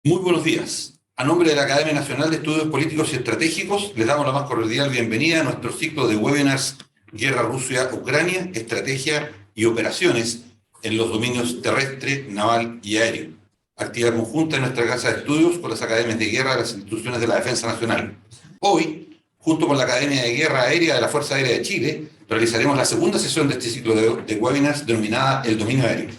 Muy buenos días. A nombre de la Academia Nacional de Estudios Políticos y Estratégicos, les damos la más cordial bienvenida a nuestro ciclo de webinars Guerra Rusia-Ucrania, Estrategia y Operaciones en los dominios terrestre, naval y aéreo. Actividad conjunta en nuestra casa de estudios con las academias de guerra de las instituciones de la Defensa Nacional. Hoy, junto con la Academia de Guerra Aérea de la Fuerza Aérea de Chile, realizaremos la segunda sesión de este ciclo de webinars denominada El Dominio Aéreo.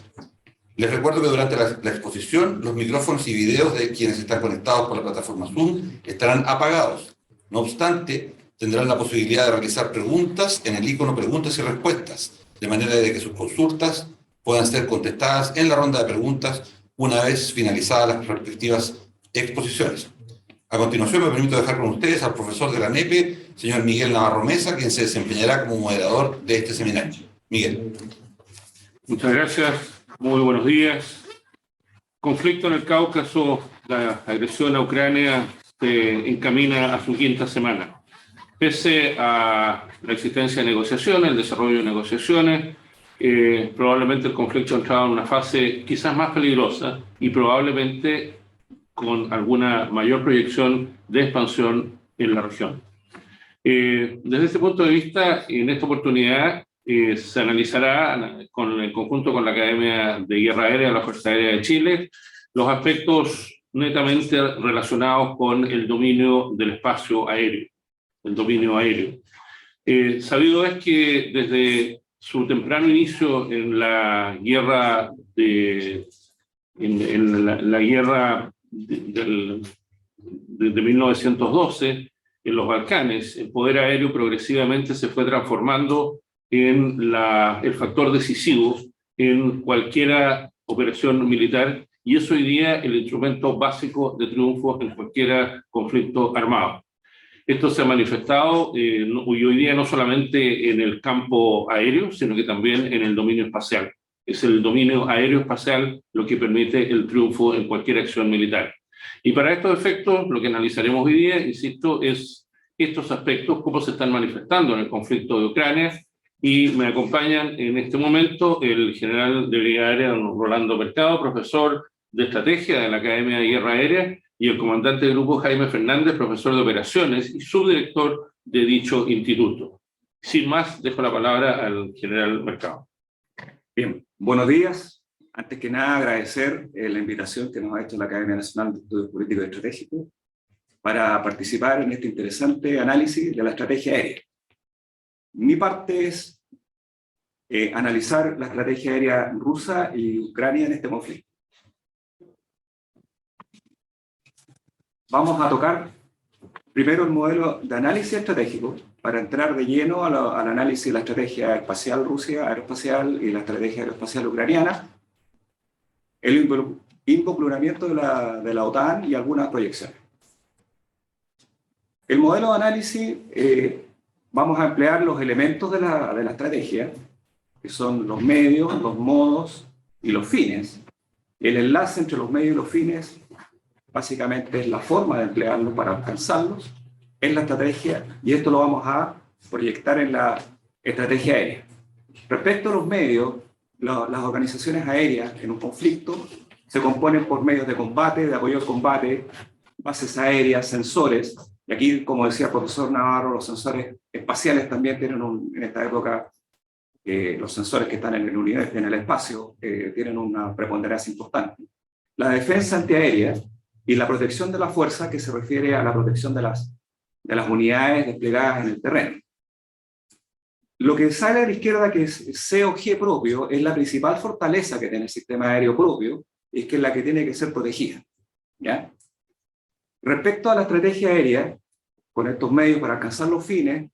Les recuerdo que durante la exposición los micrófonos y videos de quienes están conectados por la plataforma Zoom estarán apagados. No obstante, tendrán la posibilidad de realizar preguntas en el icono Preguntas y Respuestas, de manera de que sus consultas puedan ser contestadas en la ronda de preguntas una vez finalizadas las respectivas exposiciones. A continuación me permito dejar con ustedes al profesor de la NEPE, señor Miguel Navarro Mesa, quien se desempeñará como moderador de este seminario. Miguel. Muchas gracias. Muy buenos días. Conflicto en el Cáucaso, la agresión a Ucrania se encamina a su quinta semana. Pese a la existencia de negociaciones, el desarrollo de negociaciones, probablemente el conflicto ha entrado en una fase quizás más peligrosa y probablemente con alguna mayor proyección de expansión en la región. Desde este punto de vista, en esta oportunidad, se analizará en conjunto con la Academia de Guerra Aérea de la Fuerza Aérea de Chile los aspectos netamente relacionados con el dominio del espacio aéreo, el dominio aéreo. Sabido es que desde su temprano inicio en la guerra de 1912 en los Balcanes, el poder aéreo progresivamente se fue transformando en el factor decisivo en cualquier operación militar, y es hoy día el instrumento básico de triunfo en cualquier conflicto armado. Esto se ha manifestado hoy día no solamente en el campo aéreo, sino que también en el dominio espacial. Es el dominio aéreo-espacial lo que permite el triunfo en cualquier acción militar. Y para estos efectos, lo que analizaremos hoy día, insisto, es estos aspectos, cómo se están manifestando en el conflicto de Ucrania. Y me acompañan en este momento el general de Brigada Aérea, don Rolando Mercado, profesor de Estrategia de la Academia de Guerra Aérea, y el comandante de grupo Jaime Fernández, profesor de Operaciones y subdirector de dicho instituto. Sin más, dejo la palabra al general Mercado. Bien, buenos días. Antes que nada, agradecer la invitación que nos ha hecho la Academia Nacional de Estudios Políticos y Estratégicos para participar en este interesante análisis de la estrategia aérea. Mi parte es analizar la estrategia aérea rusa y Ucrania en este conflicto. Vamos a tocar primero el modelo de análisis estratégico para entrar de lleno al análisis de la estrategia espacial Rusia, aeroespacial y la estrategia aeroespacial ucraniana, el involucramiento de la OTAN y algunas proyecciones. El modelo de análisis, vamos a emplear los elementos de la estrategia, que son los medios, los modos y los fines. El enlace entre los medios y los fines básicamente es la forma de emplearlos para alcanzarlos en la estrategia, y esto lo vamos a proyectar en la estrategia aérea. Respecto a los medios, las organizaciones aéreas en un conflicto se componen por medios de combate, de apoyo al combate, bases aéreas, sensores, y aquí, como decía el profesor Navarro, los sensores espaciales también tienen en esta época, los sensores que están en el espacio tienen una preponderancia importante. La defensa antiaérea y la protección de la fuerza, que se refiere a la protección de las unidades desplegadas en el terreno. Lo que sale a la izquierda, que es COG propio, es la principal fortaleza que tiene el sistema aéreo propio, y es que es la que tiene que ser protegida, ¿ya? Respecto a la estrategia aérea, con estos medios para alcanzar los fines,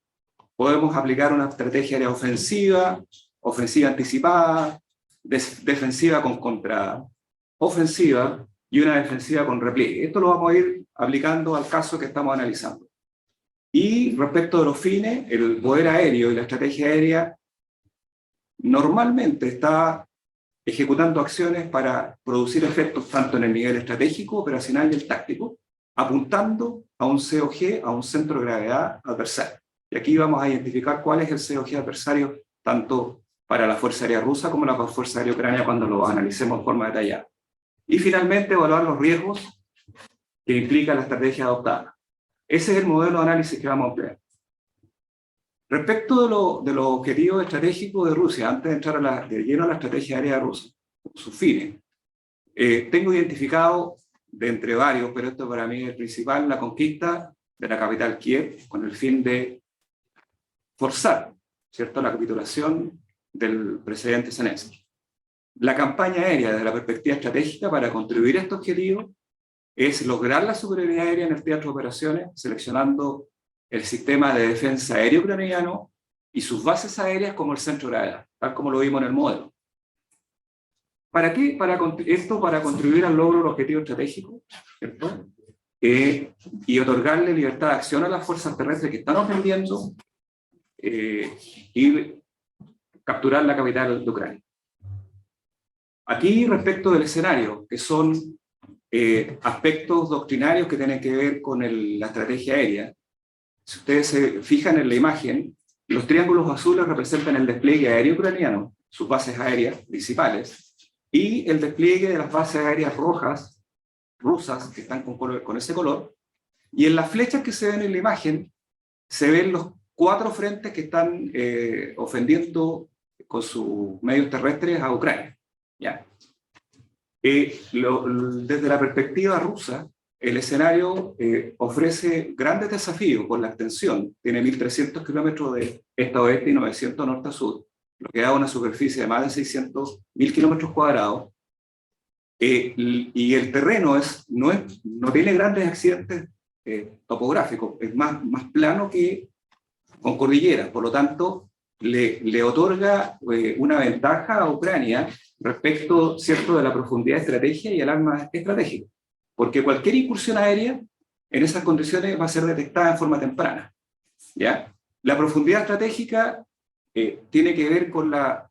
podemos aplicar una estrategia aérea ofensiva, ofensiva anticipada, defensiva con contraofensiva y una defensiva con repliegue. Esto lo vamos a ir aplicando al caso que estamos analizando. Y respecto de los fines, el poder aéreo y la estrategia aérea normalmente está ejecutando acciones para producir efectos tanto en el nivel estratégico, operacional y el táctico, apuntando a un COG, a un centro de gravedad adversario. Y aquí vamos a identificar cuál es el COG adversario, tanto para la Fuerza Aérea Rusa como la Fuerza Aérea Ucraniana, cuando lo analicemos de forma detallada. Y finalmente, evaluar los riesgos que implica la estrategia adoptada. Ese es el modelo de análisis que vamos a emplear. Respecto de los objetivos estratégicos de Rusia, antes de entrar de lleno a la estrategia aérea rusa, sus fines, tengo identificado, de entre varios, pero esto para mí es el principal, la conquista de la capital Kiev, con el fin de forzar, ¿cierto?, la capitulación del presidente Zelensky. La campaña aérea, desde la perspectiva estratégica, para contribuir a este objetivo, es lograr la superioridad aérea en el teatro de operaciones, seleccionando el sistema de defensa aéreo ucraniano y sus bases aéreas como el centro de gravedad, tal como lo vimos en el modelo. ¿Para qué? Para contribuir al logro del objetivo estratégico, ¿cierto? Y otorgarle libertad de acción a las fuerzas terrestres que están ofendiendo y capturar la capital de Ucrania. Aquí, respecto del escenario, que son aspectos doctrinarios que tienen que ver con la estrategia aérea, si ustedes se fijan en la imagen, los triángulos azules representan el despliegue aéreo ucraniano, sus bases aéreas principales, y el despliegue de las bases aéreas rojas, rusas, que están con ese color, y en las flechas que se ven en la imagen, se ven los 4 frentes que están ofendiendo con sus medios terrestres a Ucrania. ¿Ya? Desde la perspectiva rusa, el escenario ofrece grandes desafíos por la extensión. Tiene 1.300 kilómetros de este a oeste y 900 norte a sur, lo que da una superficie de más de 600.000 kilómetros cuadrados. Y el terreno no tiene grandes accidentes topográficos, es más plano que con cordilleras. Por lo tanto, le otorga una ventaja a Ucrania respecto, ¿cierto?, de la profundidad de estrategia y el arma estratégica. Porque cualquier incursión aérea en esas condiciones va a ser detectada en forma temprana. ¿Ya? La profundidad estratégica tiene que ver con la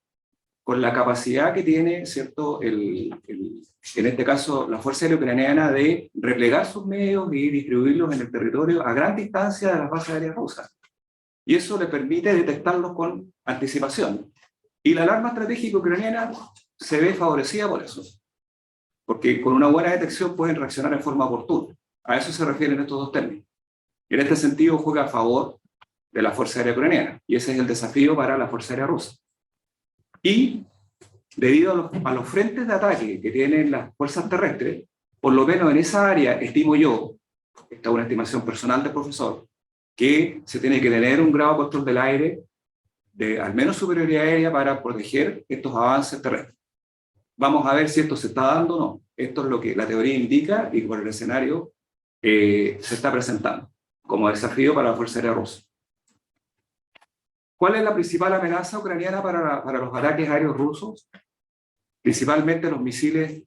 capacidad que tiene, ¿cierto?, en este caso, la Fuerza Aérea Ucraniana de replegar sus medios y distribuirlos en el territorio a gran distancia de las bases aéreas rusas. Y eso le permite detectarlos con anticipación. Y la alarma estratégica ucraniana se ve favorecida por eso, porque con una buena detección pueden reaccionar en forma oportuna. A eso se refieren estos dos términos. Y en este sentido juega a favor de la Fuerza Aérea Ucraniana, y ese es el desafío para la Fuerza Aérea Rusa. Y debido a los frentes de ataque que tienen las fuerzas terrestres, por lo menos en esa área, estimo yo, esta es una estimación personal del profesor, que se tiene que tener un grado de control del aire de al menos superioridad aérea para proteger estos avances terrestres. Vamos a ver si esto se está dando o no. Esto es lo que la teoría indica y por el escenario se está presentando como desafío para la Fuerza Aérea Rusa. ¿Cuál es la principal amenaza ucraniana para los ataques aéreos rusos? Principalmente los misiles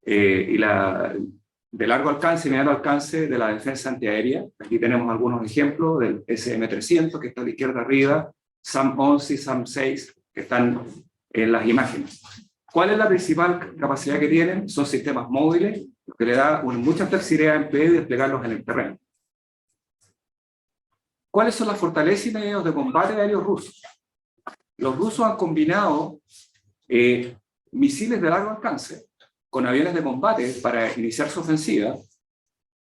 de largo alcance y mediano alcance de la defensa antiaérea. Aquí tenemos algunos ejemplos del SM-300, que está a la izquierda arriba, SAM-11 y SAM-6, que están en las imágenes. ¿Cuál es la principal capacidad que tienen? Son sistemas móviles, lo que le da mucha flexibilidad a emplear y desplegarlos en el terreno. ¿Cuáles son las fortalezas y medios de combate aéreos rusos? Los rusos han combinado misiles de largo alcance con aviones de combate para iniciar su ofensiva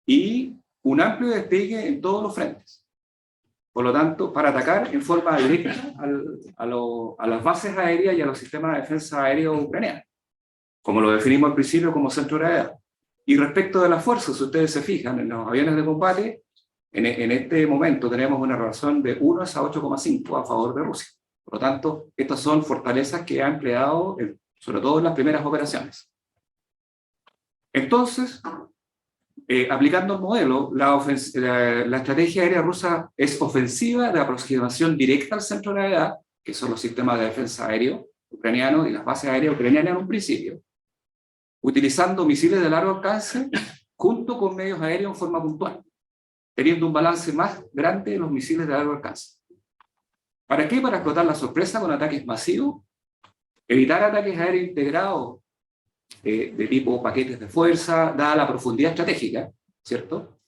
y un amplio despliegue en todos los frentes. Por lo tanto, para atacar en forma directa a las bases aéreas y a los sistemas de defensa aéreos ucranianos, como lo definimos al principio como centro de gravedad. Y respecto de las fuerzas, si ustedes se fijan en los aviones de combate, en este momento tenemos una relación de 1 a 8,5 a favor de Rusia. Por lo tanto, estas son fortalezas que ha empleado, sobre todo en las primeras operaciones. Entonces, aplicando el modelo, la estrategia aérea rusa es ofensiva de aproximación directa al centro de gravedad, que son los sistemas de defensa aéreo ucranianos y las bases aéreas ucranianas en un principio, utilizando misiles de largo alcance junto con medios aéreos en forma puntual, teniendo un balance más grande de los misiles de largo alcance. ¿Para qué? Para explotar la sorpresa con ataques masivos, evitar ataques aéreos integrados de tipo paquetes de fuerza, dada la profundidad estratégica, ¿cierto?,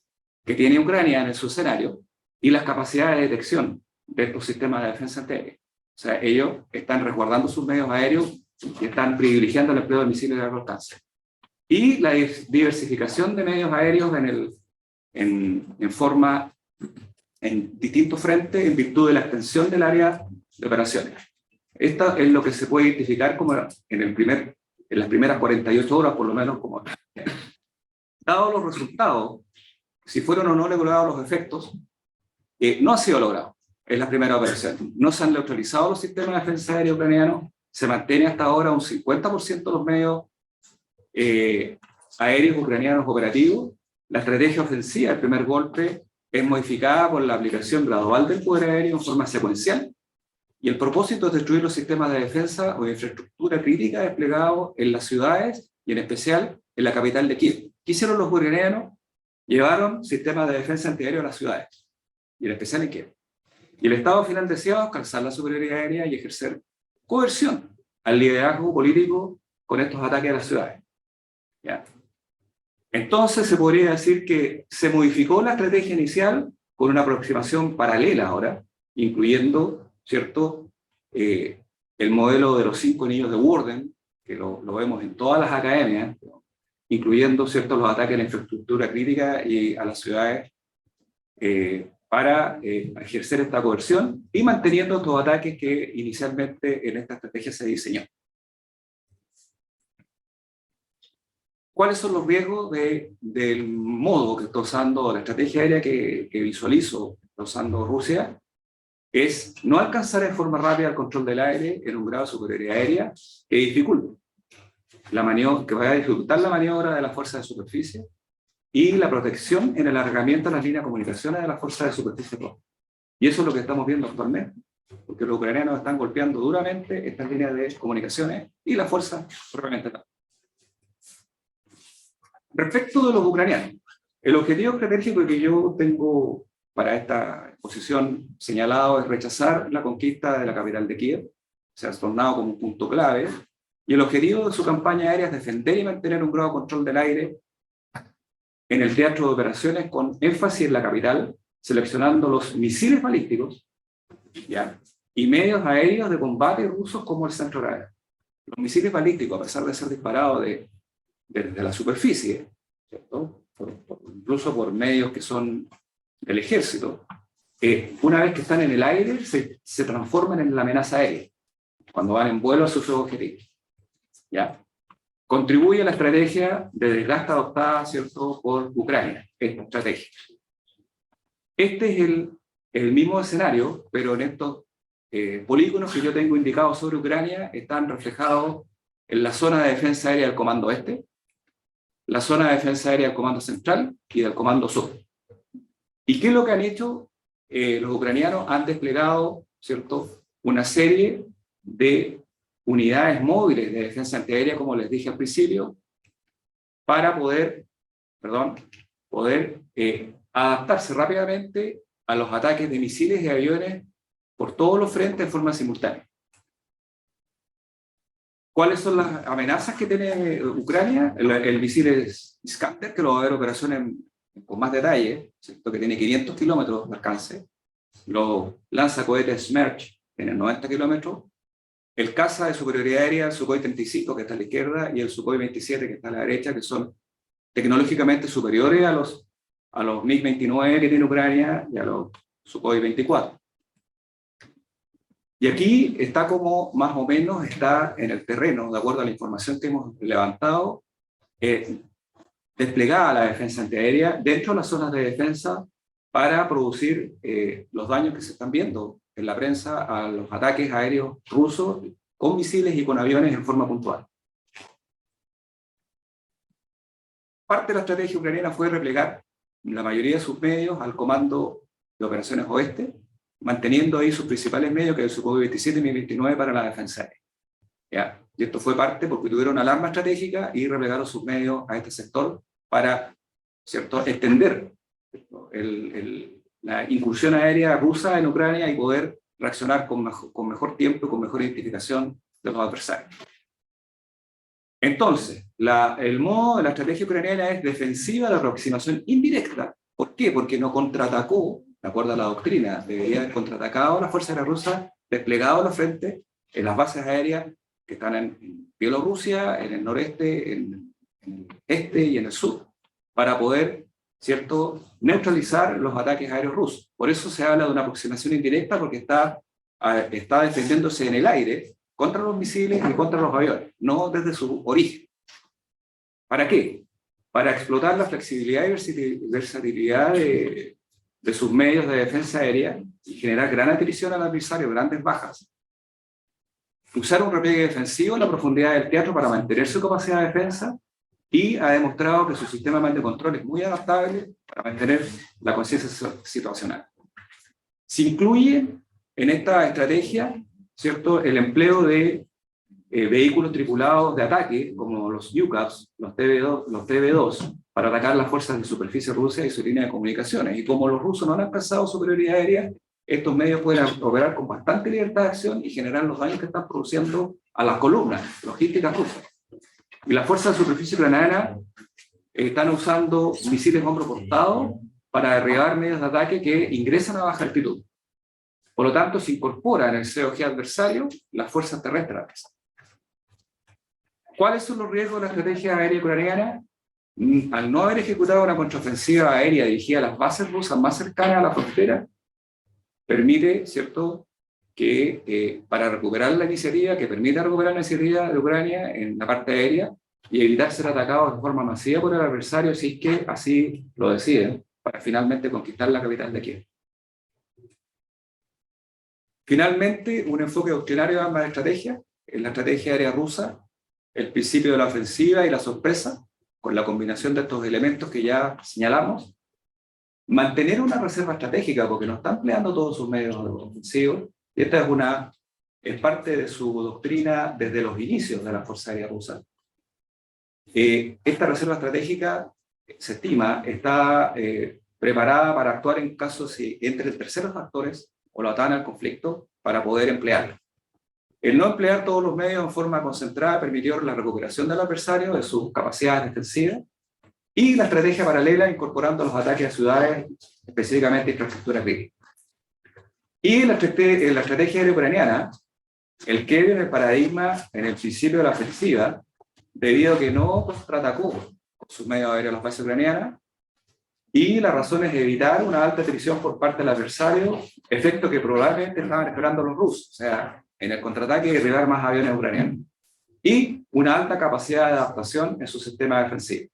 que tiene Ucrania en su escenario, y las capacidades de detección de estos sistemas de defensa antiaérea. O sea, ellos están resguardando sus medios aéreos y están privilegiando el empleo de misiles de largo alcance. y la diversificación de medios aéreos en distintos frentes en virtud de la extensión del área de operaciones. Esta es lo que se puede identificar como en las primeras 48 horas, por lo menos, como dado los resultados, si fueron o no logrados los efectos, no ha sido logrado en la primera operación. No se han neutralizado los sistemas de defensa aérea ucranianos, se mantiene hasta ahora un 50% de los medios aéreos ucranianos operativos. La estrategia ofensiva, el primer golpe, es modificada por la aplicación gradual del poder aéreo en forma secuencial, y el propósito es destruir los sistemas de defensa o de infraestructura crítica desplegados en las ciudades y en especial en la capital de Kiev. ¿Qué hicieron los ucranianos? Llevaron sistemas de defensa antiaéreo a las ciudades, y en especial en Kiev. Y el Estado final deseaba alcanzar la superioridad aérea y ejercer coerción al liderazgo político con estos ataques a las ciudades. ¿Ya? Entonces se podría decir que se modificó la estrategia inicial con una aproximación paralela ahora, incluyendo, ¿cierto?, el modelo de los 5 anillos de Warden, que lo vemos en todas las academias, incluyendo, ¿cierto?, los ataques a la infraestructura crítica y a las ciudades para ejercer esta coerción y manteniendo estos ataques que inicialmente en esta estrategia se diseñó. ¿Cuáles son los riesgos del modo que está usando la estrategia aérea que visualizo está usando Rusia? Es no alcanzar en forma rápida el control del aire en un grado de superioridad aérea que dificulte que vaya a dificultar la maniobra de las fuerzas de superficie y la protección en el alargamiento de las líneas de comunicaciones de las fuerzas de superficie. Y eso es lo que estamos viendo actualmente, porque los ucranianos están golpeando duramente estas líneas de comunicaciones y la fuerza propiamente tal. Respecto de los ucranianos, el objetivo estratégico que yo tengo para esta exposición señalado es rechazar la conquista de la capital de Kiev, se ha tornado como un punto clave, y el objetivo de su campaña aérea es defender y mantener un grado de control del aire en el teatro de operaciones con énfasis en la capital, seleccionando los misiles balísticos, ¿ya?, y medios aéreos de combate rusos como el centro aéreo. Los misiles balísticos, a pesar de ser disparados desde la superficie, ¿cierto?, incluso por medios que son del ejército, una vez que están en el aire se transforman en la amenaza aérea, cuando van en vuelo a sus objetivos. ¿Ya? Contribuye a la estrategia de desgaste adoptada, ¿cierto?, por Ucrania, esta estrategia. Este es el mismo escenario, pero en estos polígonos que yo tengo indicados sobre Ucrania están reflejados en la zona de defensa aérea del Comando Este, la zona de defensa aérea del Comando Central y del Comando Sur. ¿Y qué es lo que han hecho? Los ucranianos han desplegado, ¿cierto?, una serie de unidades móviles de defensa antiaérea, como les dije al principio, para poder adaptarse rápidamente a los ataques de misiles y aviones por todos los frentes de forma simultánea. ¿Cuáles son las amenazas que tiene Ucrania? El misil Iskander, que lo va a ver operaciones con más detalle, ¿cierto?, que tiene 500 kilómetros de alcance. Los lanzacohetes Smerch tienen 90 kilómetros. El caza de superioridad aérea, el Sukhoi 35, que está a la izquierda, y el Sukhoi 27, que está a la derecha, que son tecnológicamente superiores a los MiG-29 que tiene Ucrania y a los Sukhoi 24. Y aquí está como más o menos está en el terreno, de acuerdo a la información que hemos levantado, desplegada la defensa antiaérea dentro de las zonas de defensa para producir los daños que se están viendo en la prensa a los ataques aéreos rusos con misiles y con aviones en forma puntual. Parte de la estrategia ucraniana fue replegar la mayoría de sus medios al Comando de Operaciones Oeste, manteniendo ahí sus principales medios, que es el Sukhoi 27 y Mi-29 para la defensa aérea. ¿Ya? Y esto fue parte porque tuvieron una alarma estratégica y replegaron sus medios a este sector para, ¿cierto?, extender, ¿cierto?, la incursión aérea rusa en Ucrania y poder reaccionar con mejor tiempo y con mejor identificación de los adversarios. Entonces, el modo de la estrategia ucraniana es defensiva de aproximación indirecta. ¿Por qué? Porque no contraatacó, de acuerdo a la doctrina, debería haber contraatacado a las fuerzas aéreas rusas, desplegado a los frentes en las bases aéreas que están en Bielorrusia, en el noreste, en el este y en el sur, para poder, ¿cierto?, neutralizar los ataques aéreos rusos. Por eso se habla de una aproximación indirecta, porque está defendiéndose en el aire contra los misiles y contra los aviones, no desde su origen. ¿Para qué? Para explotar la flexibilidad y versatilidad de sus medios de defensa aérea y generar gran atrición al adversario, grandes bajas. Usar un repliegue defensivo en la profundidad del teatro para mantener su capacidad de defensa, y ha demostrado que su sistema de control es muy adaptable para mantener la conciencia situacional. Se incluye en esta estrategia, ¿cierto?, el empleo de vehículos tripulados de ataque, como los UCAVs, los TB2, para atacar las fuerzas de superficie rusas y su línea de comunicaciones. Y como los rusos no han alcanzado superioridad aérea, estos medios pueden operar con bastante libertad de acción y generar los daños que están produciendo a las columnas logísticas rusas. Y las fuerzas de superficie ucraniana están usando misiles hombro portado para derribar medios de ataque que ingresan a baja altitud. Por lo tanto, se incorpora en el COG adversario las fuerzas terrestres. ¿Cuáles son los riesgos de la estrategia aérea ucraniana? Al no haber ejecutado una contraofensiva aérea dirigida a las bases rusas más cercanas a la frontera, permite, ¿cierto?, que para recuperar la iniciativa, que permita recuperar la iniciativa de Ucrania en la parte aérea y evitar ser atacados de forma masiva por el adversario, si es que así lo deciden, para finalmente conquistar la capital de Kiev. Finalmente, un enfoque doctrinario de ambas estrategias, en la estrategia aérea rusa, el principio de la ofensiva y la sorpresa, con la combinación de estos elementos que ya señalamos, mantener una reserva estratégica, porque no está empleando todos sus medios ofensivos, y esta es parte de su doctrina desde los inicios de la Fuerza Aérea Rusa. Esta reserva estratégica, se estima, está preparada para actuar en caso si entre terceros factores o la OTAN al conflicto, para poder emplearla. El no emplear todos los medios en forma concentrada permitió la recuperación del adversario de sus capacidades defensivas, y la estrategia paralela incorporando los ataques a ciudades, específicamente infraestructuras críticas. Y en la estrategia aérea ucraniana, el cambio en el paradigma en el principio de la ofensiva, debido a que no contraatacó con sus medios aéreos las bases ucranianas, y la razón es evitar una alta atrición por parte del adversario, efecto que probablemente estaban esperando los rusos, o sea, en el contraataque derribar más aviones ucranianos, y una alta capacidad de adaptación en su sistema defensivo.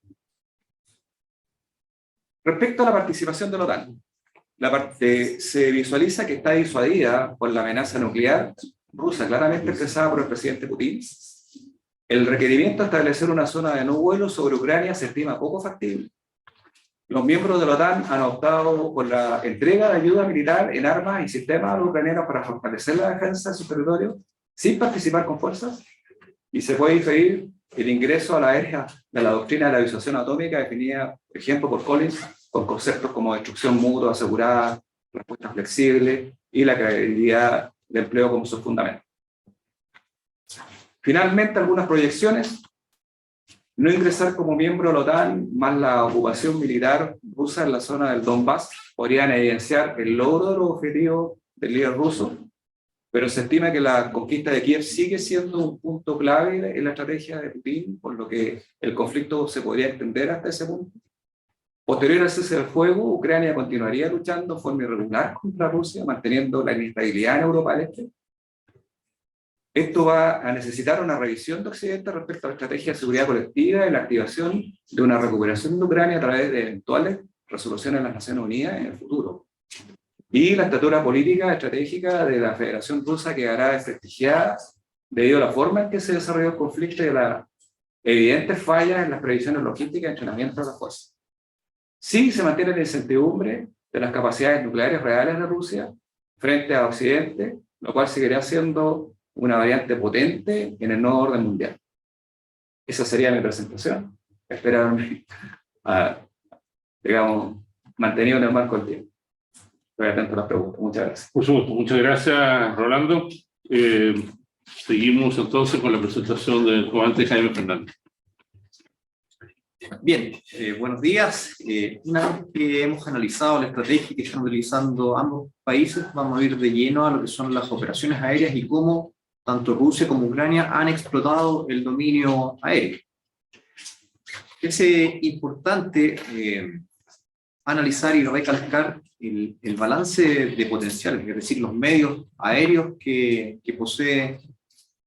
Respecto a la participación de la OTAN, se visualiza que está disuadida por la amenaza nuclear rusa, claramente expresada por el presidente Putin. El requerimiento de establecer una zona de no vuelo sobre Ucrania se estima poco factible. Los miembros de la OTAN han optado por la entrega de ayuda militar en armas y sistemas a los ucranianos para fortalecer la defensa de su territorio sin participar con fuerzas, y se puede diferir el ingreso a la aérea de la doctrina de la disuasión atómica definida, por ejemplo, por Collins, con conceptos como destrucción mutua asegurada, respuesta flexible y la credibilidad de empleo como sus fundamentos. Finalmente, algunas proyecciones: no ingresar como miembro de la OTAN más la ocupación militar rusa en la zona del Donbass podrían evidenciar el logro de los objetivos del líder ruso, pero se estima que la conquista de Kiev sigue siendo un punto clave en la estrategia de Putin, por lo que el conflicto se podría extender hasta ese punto. Posterior al cese del fuego, Ucrania continuaría luchando de forma irregular contra Rusia, manteniendo la inestabilidad en Europa del Este. Esto va a necesitar una revisión de Occidente respecto a la estrategia de seguridad colectiva y la activación de una recuperación de Ucrania a través de eventuales resoluciones de las Naciones Unidas en el futuro. Y la estatura política estratégica de la Federación Rusa quedará desprestigiada debido a la forma en que se desarrolló el conflicto y a las evidentes fallas en las previsiones logísticas y entrenamiento de las fuerzas. Sí se mantiene la incertidumbre de las capacidades nucleares reales de Rusia frente a Occidente, lo cual seguirá siendo una variante potente en el nuevo orden mundial. Esa sería mi presentación. Espero digamos, mantenido en el marco del tiempo. Estoy atento a las preguntas. Muchas gracias. Por supuesto. Muchas gracias, Rolando. Seguimos entonces con la presentación del comandante Jaime Fernández. Bien, buenos días. Una vez que hemos analizado la estrategia que están utilizando ambos países, vamos a ir de lleno a lo que son las operaciones aéreas y cómo tanto Rusia como Ucrania han explotado el dominio aéreo. Es importante analizar y recalcar el balance de potenciales, es decir, los medios aéreos que posee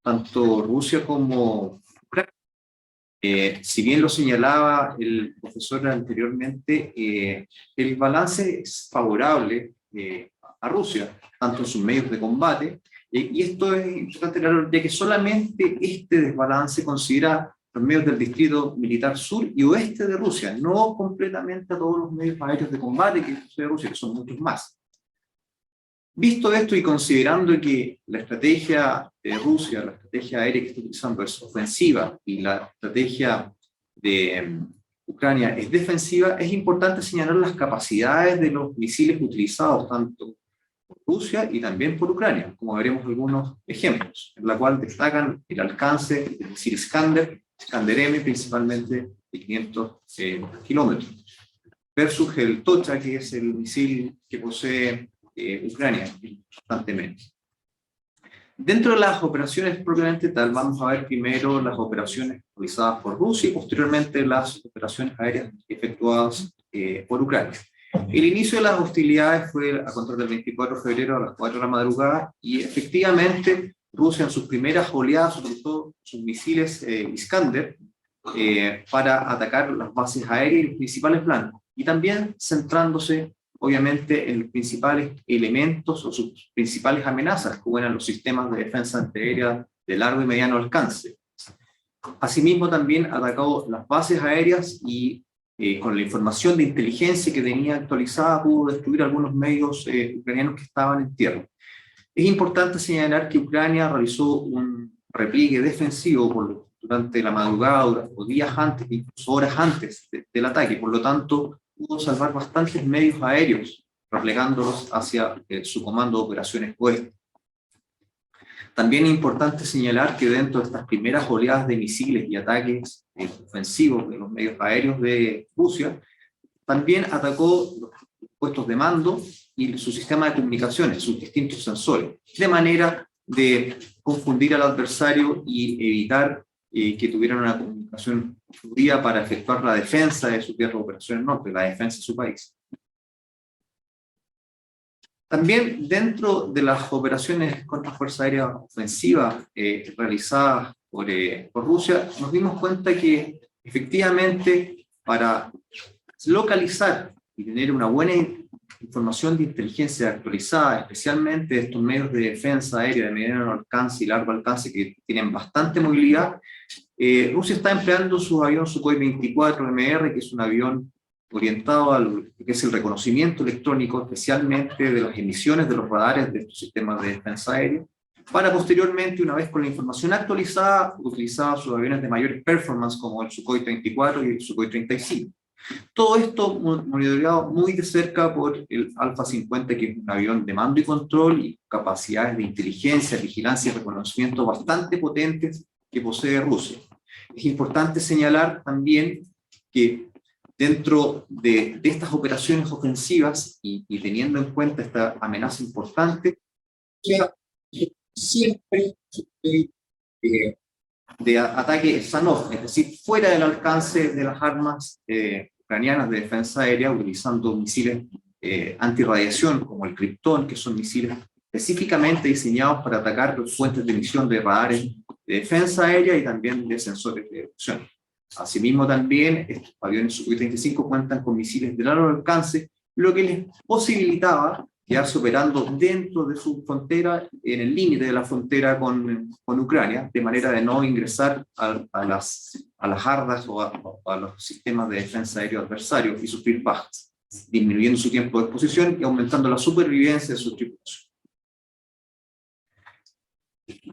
tanto Rusia como Ucrania. Si bien lo señalaba el profesor anteriormente, el balance es favorable a Rusia, tanto en sus medios de combate, y esto es importante, ya que solamente este desbalance considera los medios del distrito militar sur y oeste de Rusia, no completamente a todos los medios aéreos de combate que posee Rusia, que son muchos más. Visto esto y considerando que la estrategia de Rusia, la estrategia aérea que está utilizando es ofensiva y la estrategia de Ucrania es defensiva, es importante señalar las capacidades de los misiles utilizados tanto por Rusia y también por Ucrania, como veremos algunos ejemplos, en la cual destacan el alcance del misil Iskander-M, principalmente de 500 kilómetros, versus el Tocha, que es el misil que posee Ucrania, constantemente. Dentro de las operaciones propiamente tal, vamos a ver primero las operaciones realizadas por Rusia y posteriormente las operaciones aéreas efectuadas por Ucrania. El inicio de las hostilidades fue a contar del 24 de febrero a las 4 de la madrugada y efectivamente Rusia en sus primeras oleadas utilizó sus misiles Iskander para atacar las bases aéreas y los principales blancos, y también centrándose obviamente en los principales elementos o sus principales amenazas, como eran los sistemas de defensa antiaérea de largo y mediano alcance. Asimismo también atacó las bases aéreas y con la información de inteligencia que tenía actualizada pudo destruir algunos medios ucranianos que estaban en tierra. Es importante señalar que Ucrania realizó un repliegue defensivo durante la madrugada o días antes, incluso horas antes del ataque, por lo tanto pudo salvar bastantes medios aéreos, replegándolos hacia su comando de operaciones oeste. También es importante señalar que dentro de estas primeras oleadas de misiles y ataques ofensivos de los medios aéreos de Rusia, también atacó los puestos de mando y su sistema de comunicaciones, sus distintos sensores, de manera de confundir al adversario y evitar que tuvieran una comunicación fluida para efectuar la defensa de su tierra de operaciones norte, la defensa de su país. También dentro de las operaciones contra Fuerza Aérea Ofensiva realizadas por Rusia, nos dimos cuenta que efectivamente para localizar y tener una buena información de inteligencia actualizada, especialmente de estos medios de defensa aérea de mediano alcance y largo alcance que tienen bastante movilidad, Rusia está empleando su avión Sukhoi 24MR, que es un avión orientado a lo que es el reconocimiento electrónico, especialmente de las emisiones de los radares de estos sistemas de defensa aérea, para posteriormente, una vez con la información actualizada, utilizar sus aviones de mayor performance como el Sukhoi 34 y el Sukhoi 35. Todo esto monitoreado muy de cerca por el Alfa 50, que es un avión de mando y control y capacidades de inteligencia, vigilancia y reconocimiento bastante potentes que posee Rusia. Es importante señalar también que dentro de estas operaciones ofensivas y teniendo en cuenta esta amenaza importante, siempre de ataque SANOF, es decir, fuera del alcance de las armas ucranianas de defensa aérea, utilizando misiles antirradiación como el Krypton, que son misiles específicamente diseñados para atacar las fuentes de emisión de radares de defensa aérea y también de sensores de erupción. Asimismo también estos aviones Sukhoi 35 cuentan con misiles de largo alcance, lo que les posibilitaba quedarse operando dentro de su frontera, en el límite de la frontera con Ucrania, de manera de no ingresar a las jardas o a los sistemas de defensa aérea adversarios y sufrir bajas, disminuyendo su tiempo de exposición y aumentando la supervivencia de su tripulación.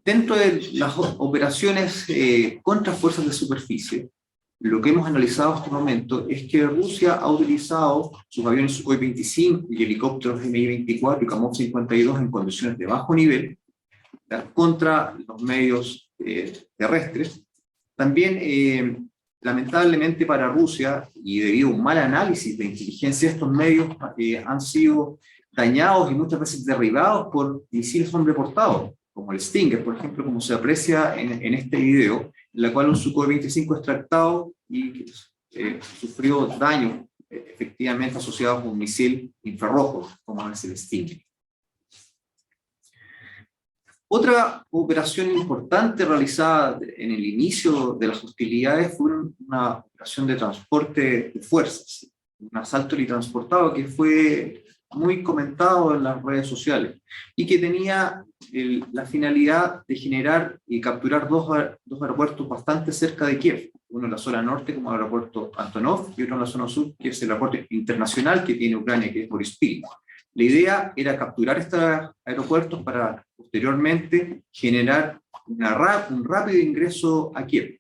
Dentro de las operaciones contra fuerzas de superficie, lo que hemos analizado hasta el momento es que Rusia ha utilizado sus aviones Sukhoi 25 y helicópteros Mi-24 y Kamov 52 en condiciones de bajo nivel, ¿verdad?, contra los medios terrestres. También, lamentablemente para Rusia, y debido a un mal análisis de inteligencia, estos medios han sido dañados y muchas veces derribados por misiles sobreportados, como el Stinger, por ejemplo, como se aprecia en este video, en la cual un Sukhoi 25 es tractado y sufrió daños efectivamente asociados con un misil infrarrojo, como es el Stinger. Otra operación importante realizada en el inicio de las hostilidades fue una operación de transporte de fuerzas, un asalto teletransportado que fue muy comentado en las redes sociales y que tenía la finalidad de generar y capturar dos aeropuertos bastante cerca de Kiev, uno en la zona norte como el aeropuerto Antonov y otro en la zona sur que es el aeropuerto internacional que tiene Ucrania, que es Boryspil. La idea era capturar estos aeropuertos para posteriormente generar un rápido ingreso a Kiev.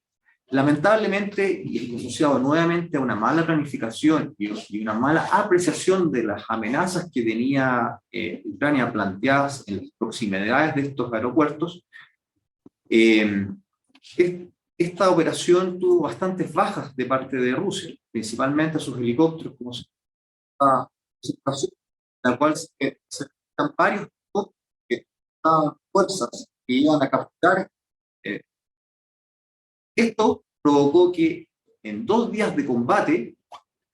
Lamentablemente, y asociado nuevamente a una mala planificación y una mala apreciación de las amenazas que tenía Ucrania planteadas en las proximidades de estos aeropuertos, esta operación tuvo bastantes bajas de parte de Rusia, principalmente a sus helicópteros, como se situación en la cual se necesitan varios fuerzas que iban a capturar. Esto provocó que en 2 días de combate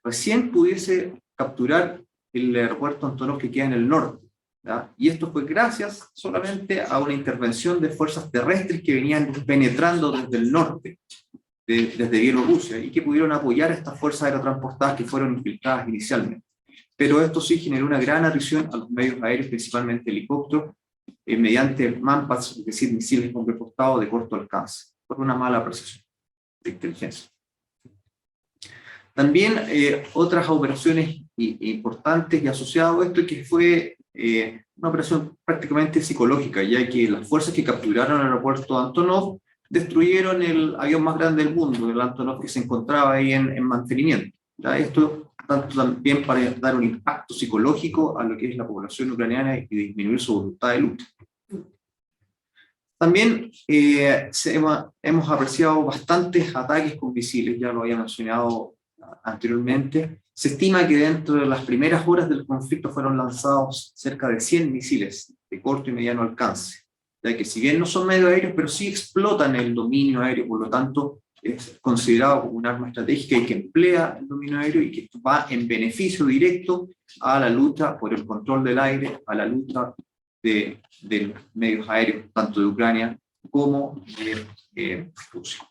recién pudiese capturar el aeropuerto Antonov que queda en el norte, ¿ya? Y esto fue gracias solamente a una intervención de fuerzas terrestres que venían penetrando desde el norte, desde Bielorrusia, y que pudieron apoyar a estas fuerzas aerotransportadas que fueron infiltradas inicialmente. Pero esto sí generó una gran atención a los medios aéreos, principalmente helicópteros, mediante MANPADS, es decir, misiles con costado de corto alcance, por una mala apreciación de inteligencia. También otras operaciones importantes y asociadas a esto, que fue una operación prácticamente psicológica, ya que las fuerzas que capturaron el aeropuerto Antonov destruyeron el avión más grande del mundo, el Antonov, que se encontraba ahí en mantenimiento. ¿Ya? Esto tanto también para dar un impacto psicológico a lo que es la población ucraniana y disminuir su voluntad de lucha. También hemos apreciado bastantes ataques con misiles, ya lo había mencionado anteriormente. Se estima que dentro de las primeras horas del conflicto fueron lanzados cerca de 100 misiles de corto y mediano alcance, ya que si bien no son medios aéreos, pero sí explotan el dominio aéreo, por lo tanto es considerado como un arma estratégica y que emplea el dominio aéreo y que va en beneficio directo a la lucha por el control del aire, a la lucha de medios aéreos, tanto de Ucrania como de Rusia.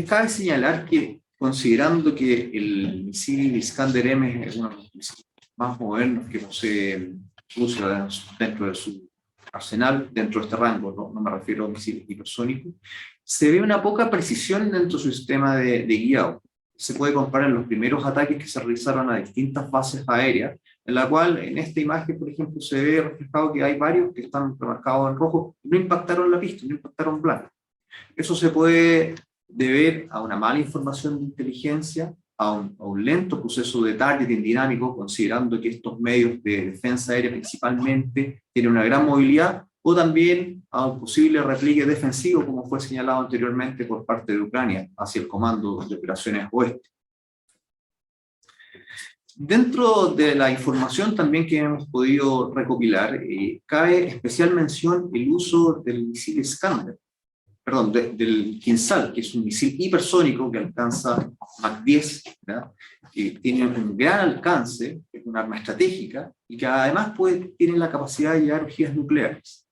Cabe señalar que, considerando que el misil Iskander-M es uno de los misiles más modernos que posee Rusia dentro de su arsenal, dentro de este rango, no me refiero a misiles hipersónicos, se ve una poca precisión dentro de su sistema de guiado. Se puede comparar en los primeros ataques que se realizaron a distintas bases aéreas, en la cual en esta imagen, por ejemplo, se ve reflejado que hay varios que están marcados en rojo, no impactaron la pista, no impactaron blanco. Eso se puede deber a una mala información de inteligencia, a un lento proceso de targeting dinámico, considerando que estos medios de defensa aérea principalmente tienen una gran movilidad, o también a un posible repliegue defensivo, como fue señalado anteriormente por parte de Ucrania, hacia el Comando de Operaciones Oeste. Dentro de la información también que hemos podido recopilar, cae especial mención el uso del misil Iskander, perdón, del Kinzhal, que es un misil hipersónico que alcanza Mach 10, ¿verdad? Que tiene un gran alcance, es un arma estratégica, y que además tiene la capacidad de llevar ojivas nucleares.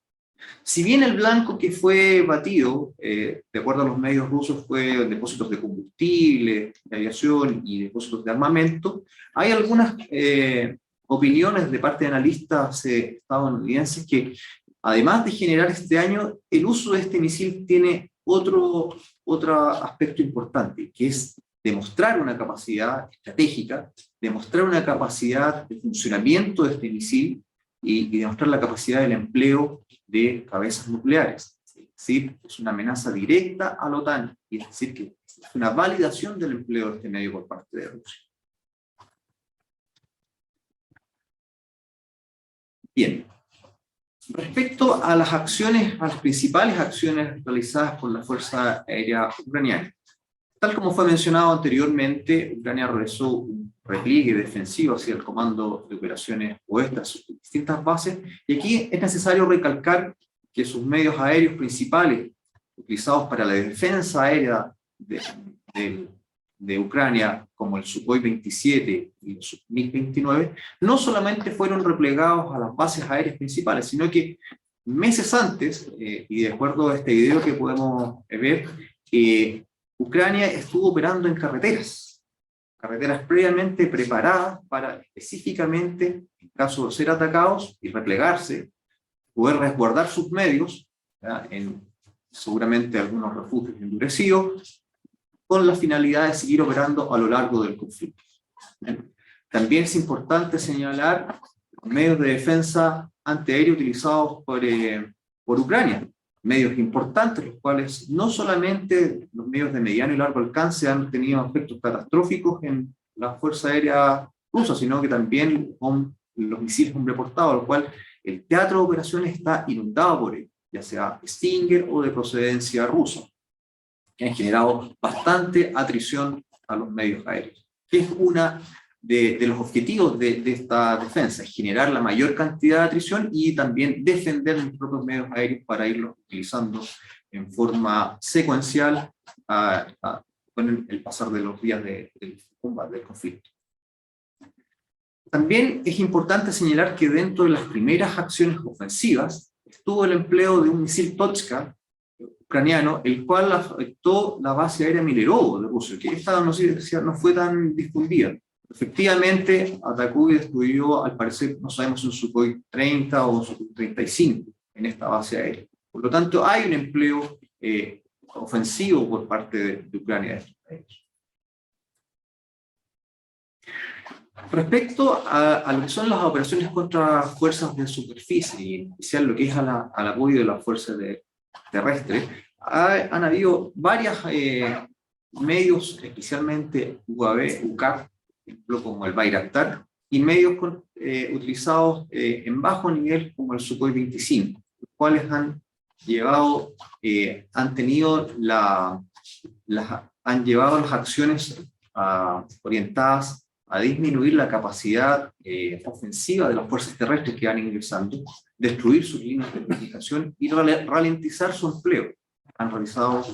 Si bien el blanco que fue batido, de acuerdo a los medios rusos, fue depósitos de combustible, de aviación y depósitos de armamento, hay algunas opiniones de parte de analistas estadounidenses que, además de generar este daño, el uso de este misil tiene otro aspecto importante, que es demostrar una capacidad estratégica, demostrar una capacidad de funcionamiento de este misil y demostrar la capacidad del empleo de cabezas nucleares. Es decir, es una amenaza directa a la OTAN, y es decir, que es una validación del empleo de este medio por parte de Rusia. Bien. Respecto a las acciones, a las principales acciones realizadas por la Fuerza Aérea Ucraniana, tal como fue mencionado anteriormente, Ucrania realizó un repliegue defensivo hacia el Comando de Operaciones Oeste, a sus distintas bases, y aquí es necesario recalcar que sus medios aéreos principales, utilizados para la defensa aérea de Ucrania, como el Sukhoi 27 y el MiG-29, no solamente fueron replegados a las bases aéreas principales, sino que meses antes, y de acuerdo a este video que podemos ver, Ucrania estuvo operando en carreteras previamente preparadas para específicamente, en caso de ser atacados y replegarse, poder resguardar sus medios, ¿ya?, en seguramente algunos refugios endurecidos, con la finalidad de seguir operando a lo largo del conflicto. También es importante señalar los medios de defensa antiaérea utilizados por Ucrania, medios importantes, los cuales no solamente los medios de mediano y largo alcance han tenido efectos catastróficos en la Fuerza Aérea Rusa, sino que también con los misiles hombre portado, lo cual el teatro de operaciones está inundado por ellos, ya sea Stinger o de procedencia rusa, que han generado bastante atrición a los medios aéreos, que es una de los objetivos de esta defensa, es generar la mayor cantidad de atrición y también defender los propios medios aéreos para irlos utilizando en forma secuencial con el pasar de los días del combate, del conflicto. También es importante señalar que dentro de las primeras acciones ofensivas estuvo el empleo de un misil Tochka ucraniano, el cual afectó la base aérea Milerovo de Rusia, que esta no fue tan difundida. Efectivamente, atacó y destruyó, al parecer, no sabemos si un Sukhoi 30 o un Sukhoi 35 en esta base aérea. Por lo tanto, hay un empleo ofensivo por parte de Ucrania de estos medios. Respecto a lo que son las operaciones contra fuerzas de superficie, y en especial lo que es al apoyo de las fuerzas terrestres, han habido varios medios, especialmente UAV, UCAV, como el Bayraktar, y medios utilizados en bajo nivel como el Sukhoi 25, los cuales han llevado las acciones orientadas a disminuir la capacidad ofensiva de las fuerzas terrestres que van ingresando, destruir sus líneas de comunicación y ralentizar su empleo. Han realizado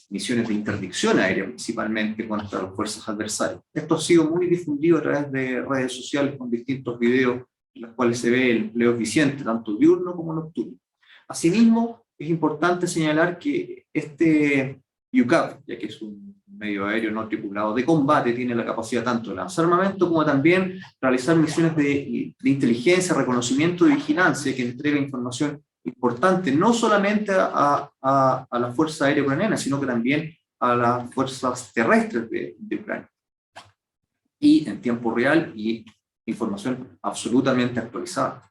misiones de interdicción aérea, principalmente contra las fuerzas adversarias. Esto ha sido muy difundido a través de redes sociales con distintos videos en los cuales se ve el empleo eficiente, tanto diurno como nocturno. Asimismo, es importante señalar que este UCAV, ya que es un medio aéreo no tripulado de combate, tiene la capacidad tanto de lanzar armamento como también realizar misiones de inteligencia, reconocimiento y vigilancia, que entrega información importante, no solamente a la Fuerza Aérea Ucraniana, sino que también a las fuerzas terrestres de Ucrania. Y en tiempo real y información absolutamente actualizada.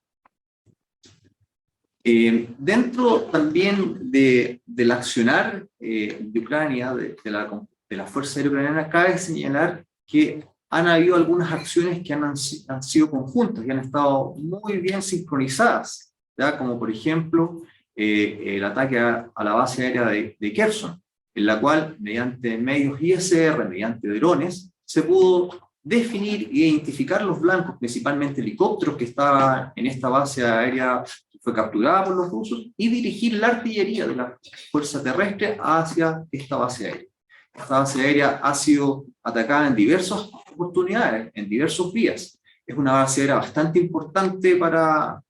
Dentro también del accionar de Ucrania, de la Fuerza Aérea Ucraniana, cabe señalar que han habido algunas acciones que han sido conjuntas y han estado muy bien sincronizadas, ¿ya? Como por ejemplo el ataque a la base aérea de Kherson, en la cual mediante medios ISR, mediante drones, se pudo definir e identificar los blancos, principalmente helicópteros que estaban en esta base aérea que fue capturada por los rusos, y dirigir la artillería de la fuerza terrestre hacia esta base aérea. Esta base aérea ha sido atacada en diversas oportunidades, en diversos días. Es una base aérea bastante importante para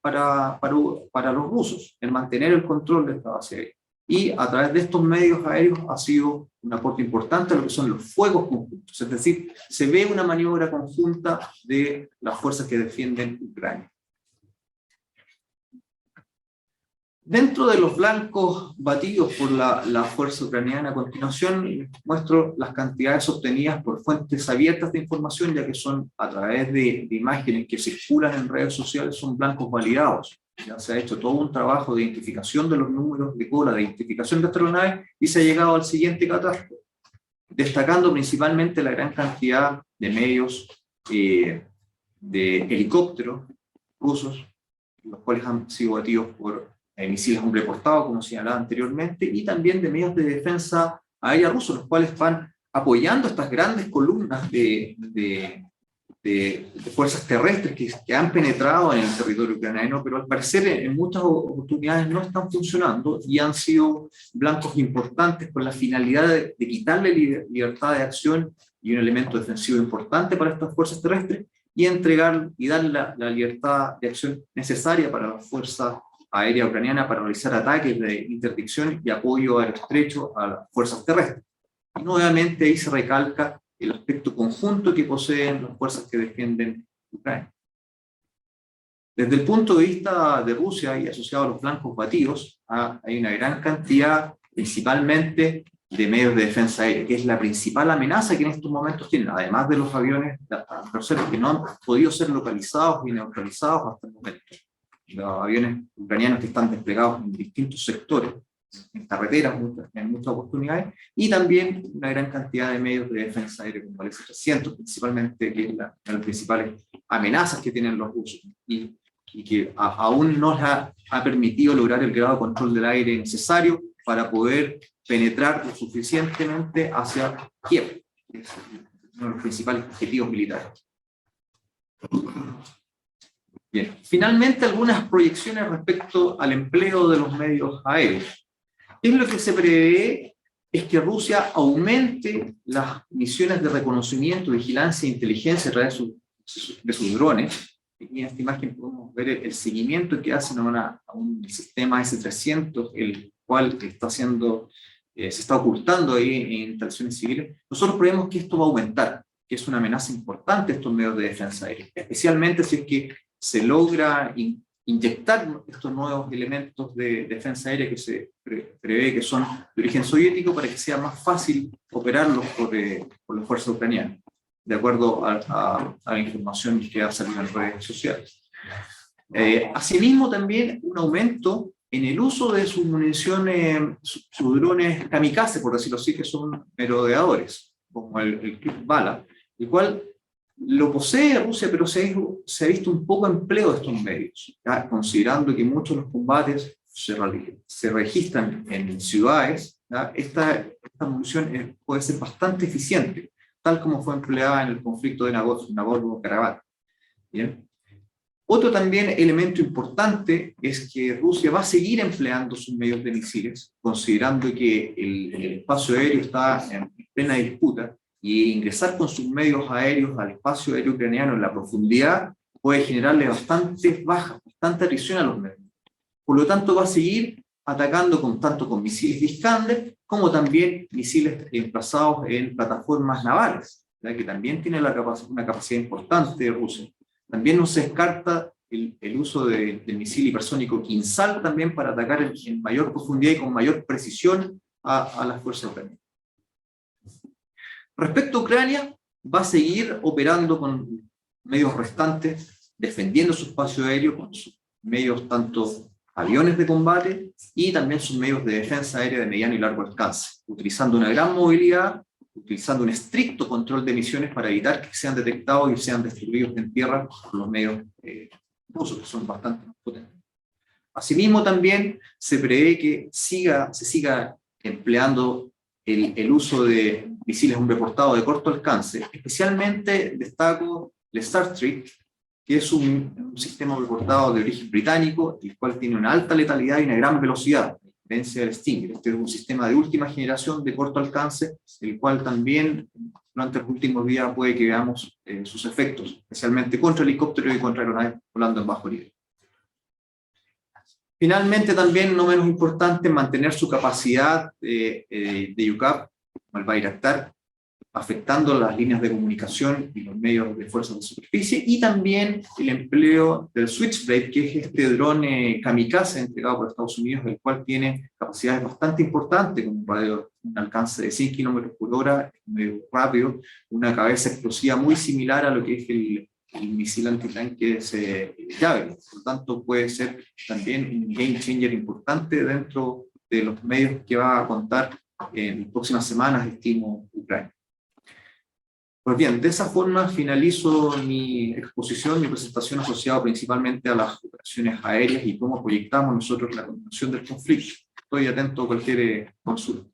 los rusos, el mantener el control de esta base aérea. Y a través de estos medios aéreos ha sido un aporte importante a lo que son los fuegos conjuntos. Es decir, se ve una maniobra conjunta de las fuerzas que defienden Ucrania. Dentro de los blancos batidos por la fuerza ucraniana, a continuación muestro las cantidades obtenidas por fuentes abiertas de información, ya que son a través de imágenes que circulan en redes sociales, son blancos validados. Ya se ha hecho todo un trabajo de identificación de los números de cola, de identificación de astronaves, y se ha llegado al siguiente catastro, destacando principalmente la gran cantidad de medios de helicópteros rusos, los cuales han sido batidos por misiles hombre portado, como señalaba anteriormente, y también de medios de defensa aérea rusos, los cuales van apoyando estas grandes columnas de fuerzas terrestres que han penetrado en el territorio ucraniano, pero al parecer en muchas oportunidades no están funcionando y han sido blancos importantes con la finalidad de quitarle libertad de acción y un elemento defensivo importante para estas fuerzas terrestres y entregar y dar la libertad de acción necesaria para las fuerzas aéreas ucranianas para realizar ataques de interdicción y apoyo aeroestrecho a las fuerzas terrestres. Y nuevamente ahí se recalca el aspecto conjunto que poseen las fuerzas que defienden Ucrania. Desde el punto de vista de Rusia y asociado a los blancos batidos, hay una gran cantidad, principalmente, de medios de defensa aérea, que es la principal amenaza que en estos momentos tienen, además de los aviones groseros que no han podido ser localizados y neutralizados hasta el momento. Los aviones ucranianos que están desplegados en distintos sectores, en carreteras en muchas oportunidades, y también una gran cantidad de medios de defensa aérea como el S-300, principalmente, que es una de las principales amenazas que tienen los rusos, y que aún no les ha permitido lograr el grado de control del aire necesario para poder penetrar lo suficientemente hacia Kiev, que es uno de los principales objetivos militares. Bien, finalmente algunas proyecciones respecto al empleo de los medios aéreos. Es lo que se prevé es que Rusia aumente las misiones de reconocimiento, vigilancia e inteligencia a través de sus drones. Y en esta imagen podemos ver el seguimiento que hacen a un sistema S-300, el cual se está ocultando ahí en instalaciones civiles. Nosotros prevemos que esto va a aumentar, que es una amenaza importante estos medios de defensa aérea, especialmente si es que se logra inyectar estos nuevos elementos de defensa aérea que se prevé que son de origen soviético para que sea más fácil operarlos por las fuerzas ucranianas, de acuerdo a la información que ha salido en redes sociales. Asimismo, también un aumento en el uso de sus municiones, sus drones kamikaze, por decirlo así, que son merodeadores, como el Bala, el cual lo posee Rusia, pero se ha visto un poco empleo de estos medios, ¿ya? Considerando que muchos de los combates se registran en ciudades, ¿ya? Esta munición puede ser bastante eficiente, tal como fue empleada en el conflicto de Nagorno-Karabaj. ¿Bien? Otro también elemento importante es que Rusia va a seguir empleando sus medios de misiles, considerando que el espacio aéreo está en plena disputa, y ingresar con sus medios aéreos al espacio aéreo ucraniano en la profundidad puede generarle bastantes bajas, bastante atrición a los medios. Por lo tanto, va a seguir atacando tanto con misiles de Iskander, como también misiles emplazados en plataformas navales, ¿verdad? Que también tiene una capacidad importante de Rusia. También no se descarta el uso del misil hipersónico Kinzhal también para atacar en mayor profundidad y con mayor precisión a las fuerzas ucranianas. Respecto a Ucrania, va a seguir operando con medios restantes, defendiendo su espacio aéreo con sus medios, tanto aviones de combate y también sus medios de defensa aérea de mediano y largo alcance, utilizando una gran movilidad, utilizando un estricto control de emisiones para evitar que sean detectados y sean destruidos en tierra por los medios rusos, que son bastante más potentes. Asimismo, también se prevé que se siga empleando el uso de misiles hombre portado de corto alcance. Especialmente destaco el Starstreak, que es un sistema hombre portado de origen británico, el cual tiene una alta letalidad y una gran velocidad, a diferencia del Stinger. Este es un sistema de última generación de corto alcance, el cual también durante los últimos días puede que veamos sus efectos, especialmente contra helicópteros y contra aeronaves volando en bajo nivel. Finalmente, también, no menos importante, mantener su capacidad de UCAP, como el Bayraktar, afectando las líneas de comunicación y los medios de fuerza de superficie, y también el empleo del Switchblade, que es este dron kamikaze entregado por Estados Unidos, el cual tiene capacidades bastante importantes, como un alcance de 100 km por hora, medio rápido, una cabeza explosiva muy similar a lo que es el misil antitanque Javelin. Por lo tanto, puede ser también un game changer importante dentro de los medios que va a contar en las próximas semanas, estimo, Ucrania. Pues bien, de esa forma finalizo mi exposición, mi presentación asociada principalmente a las operaciones aéreas y cómo proyectamos nosotros la continuación del conflicto. Estoy atento a cualquier consulta.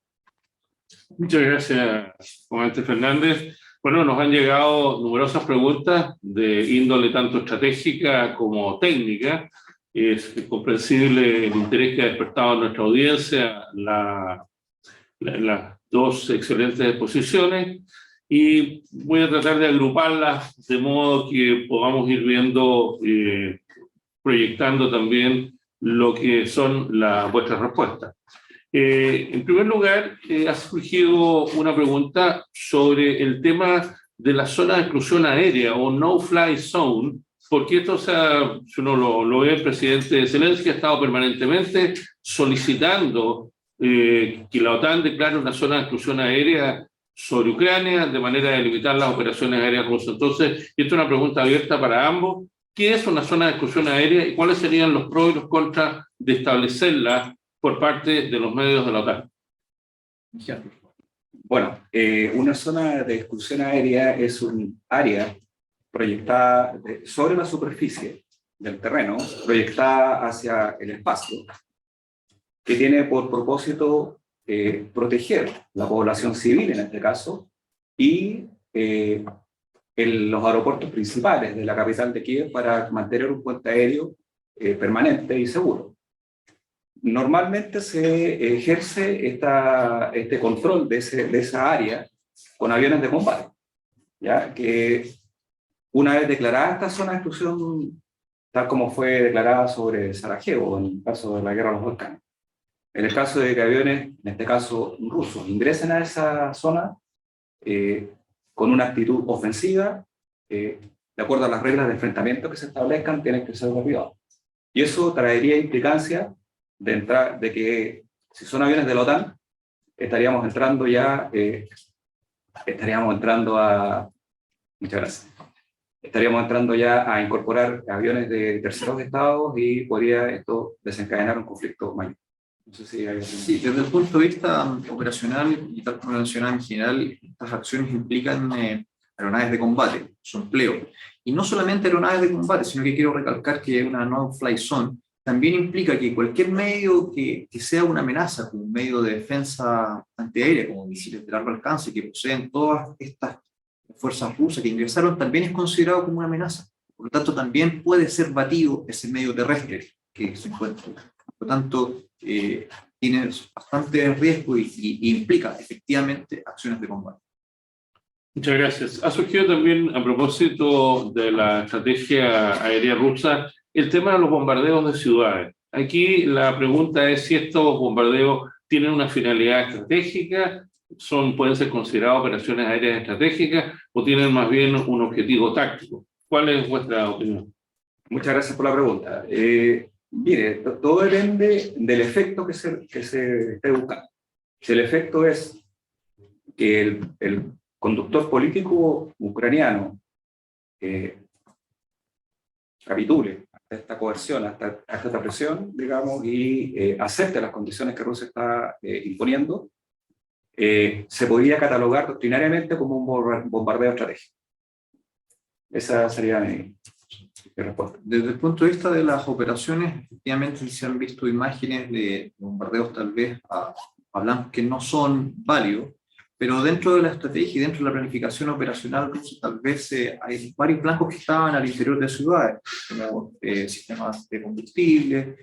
Muchas gracias, comandante Fernández. Bueno, nos han llegado numerosas preguntas de índole tanto estratégica como técnica. Es comprensible el interés que ha despertado en nuestra audiencia las dos excelentes exposiciones, y voy a tratar de agruparlas de modo que podamos ir viendo, proyectando también lo que son vuestras respuestas. En primer lugar, ha surgido una pregunta sobre el tema de la zona de exclusión aérea o no-fly zone, porque esto, si uno lo ve, el presidente Zelensky ha estado permanentemente solicitando que la OTAN declare una zona de exclusión aérea sobre Ucrania, de manera de limitar las operaciones aéreas rusas. Entonces, esta es una pregunta abierta para ambos. ¿Qué es una zona de exclusión aérea y cuáles serían los pros y los contras de establecerla por parte de los medios de la OTAN? Bueno, una zona de exclusión aérea es un área proyectada sobre la superficie del terreno, proyectada hacia el espacio, que tiene por propósito proteger la población civil, en este caso, y los aeropuertos principales de la capital de Kiev para mantener un puente aéreo permanente y seguro. Normalmente se ejerce este control de esa área con aviones de combate, ¿ya? Que una vez declarada esta zona de exclusión, tal como fue declarada sobre Sarajevo en el caso de la guerra de los Balcanes, en el caso de que aviones, en este caso rusos, ingresen a esa zona con una actitud ofensiva, de acuerdo a las reglas de enfrentamiento que se establezcan, tienen que ser derribados. Y eso traería implicancia de que, si son aviones de la OTAN, estaríamos entrando ya a incorporar aviones de terceros estados y podría esto desencadenar un conflicto mayor. No sé si hay... Sí, desde el punto de vista operacional, y tal como lo mencionaba en general, estas acciones implican aeronaves de combate, su empleo. Y no solamente aeronaves de combate, sino que quiero recalcar que una no-fly zone también implica que cualquier medio que sea una amenaza, como un medio de defensa antiaérea, como misiles de largo alcance, que poseen todas estas fuerzas rusas que ingresaron, también es considerado como una amenaza. Por lo tanto, también puede ser batido ese medio terrestre que se encuentra. Por lo tanto, tiene bastante riesgo y implica efectivamente acciones de combate. Muchas gracias. Ha surgido también, a propósito de la estrategia aérea rusa, el tema de los bombardeos de ciudades. Aquí la pregunta es si estos bombardeos tienen una finalidad estratégica, pueden ser considerados operaciones aéreas estratégicas o tienen más bien un objetivo táctico. ¿Cuál es vuestra opinión? Muchas gracias por la pregunta. Mire, todo depende del efecto que se esté buscando. Si el efecto es que el conductor político ucraniano capitule a esta coerción, a esta presión, digamos, y acepte las condiciones que Rusia está imponiendo, se podría catalogar doctrinariamente como un bombardeo estratégico. Esa sería mi respuesta. Desde el punto de vista de las operaciones, efectivamente se han visto imágenes de bombardeos tal vez a blancos que no son válidos, pero dentro de la estrategia y dentro de la planificación operacional rusa tal vez hay varios blancos que estaban al interior de ciudades, como sistemas de combustible,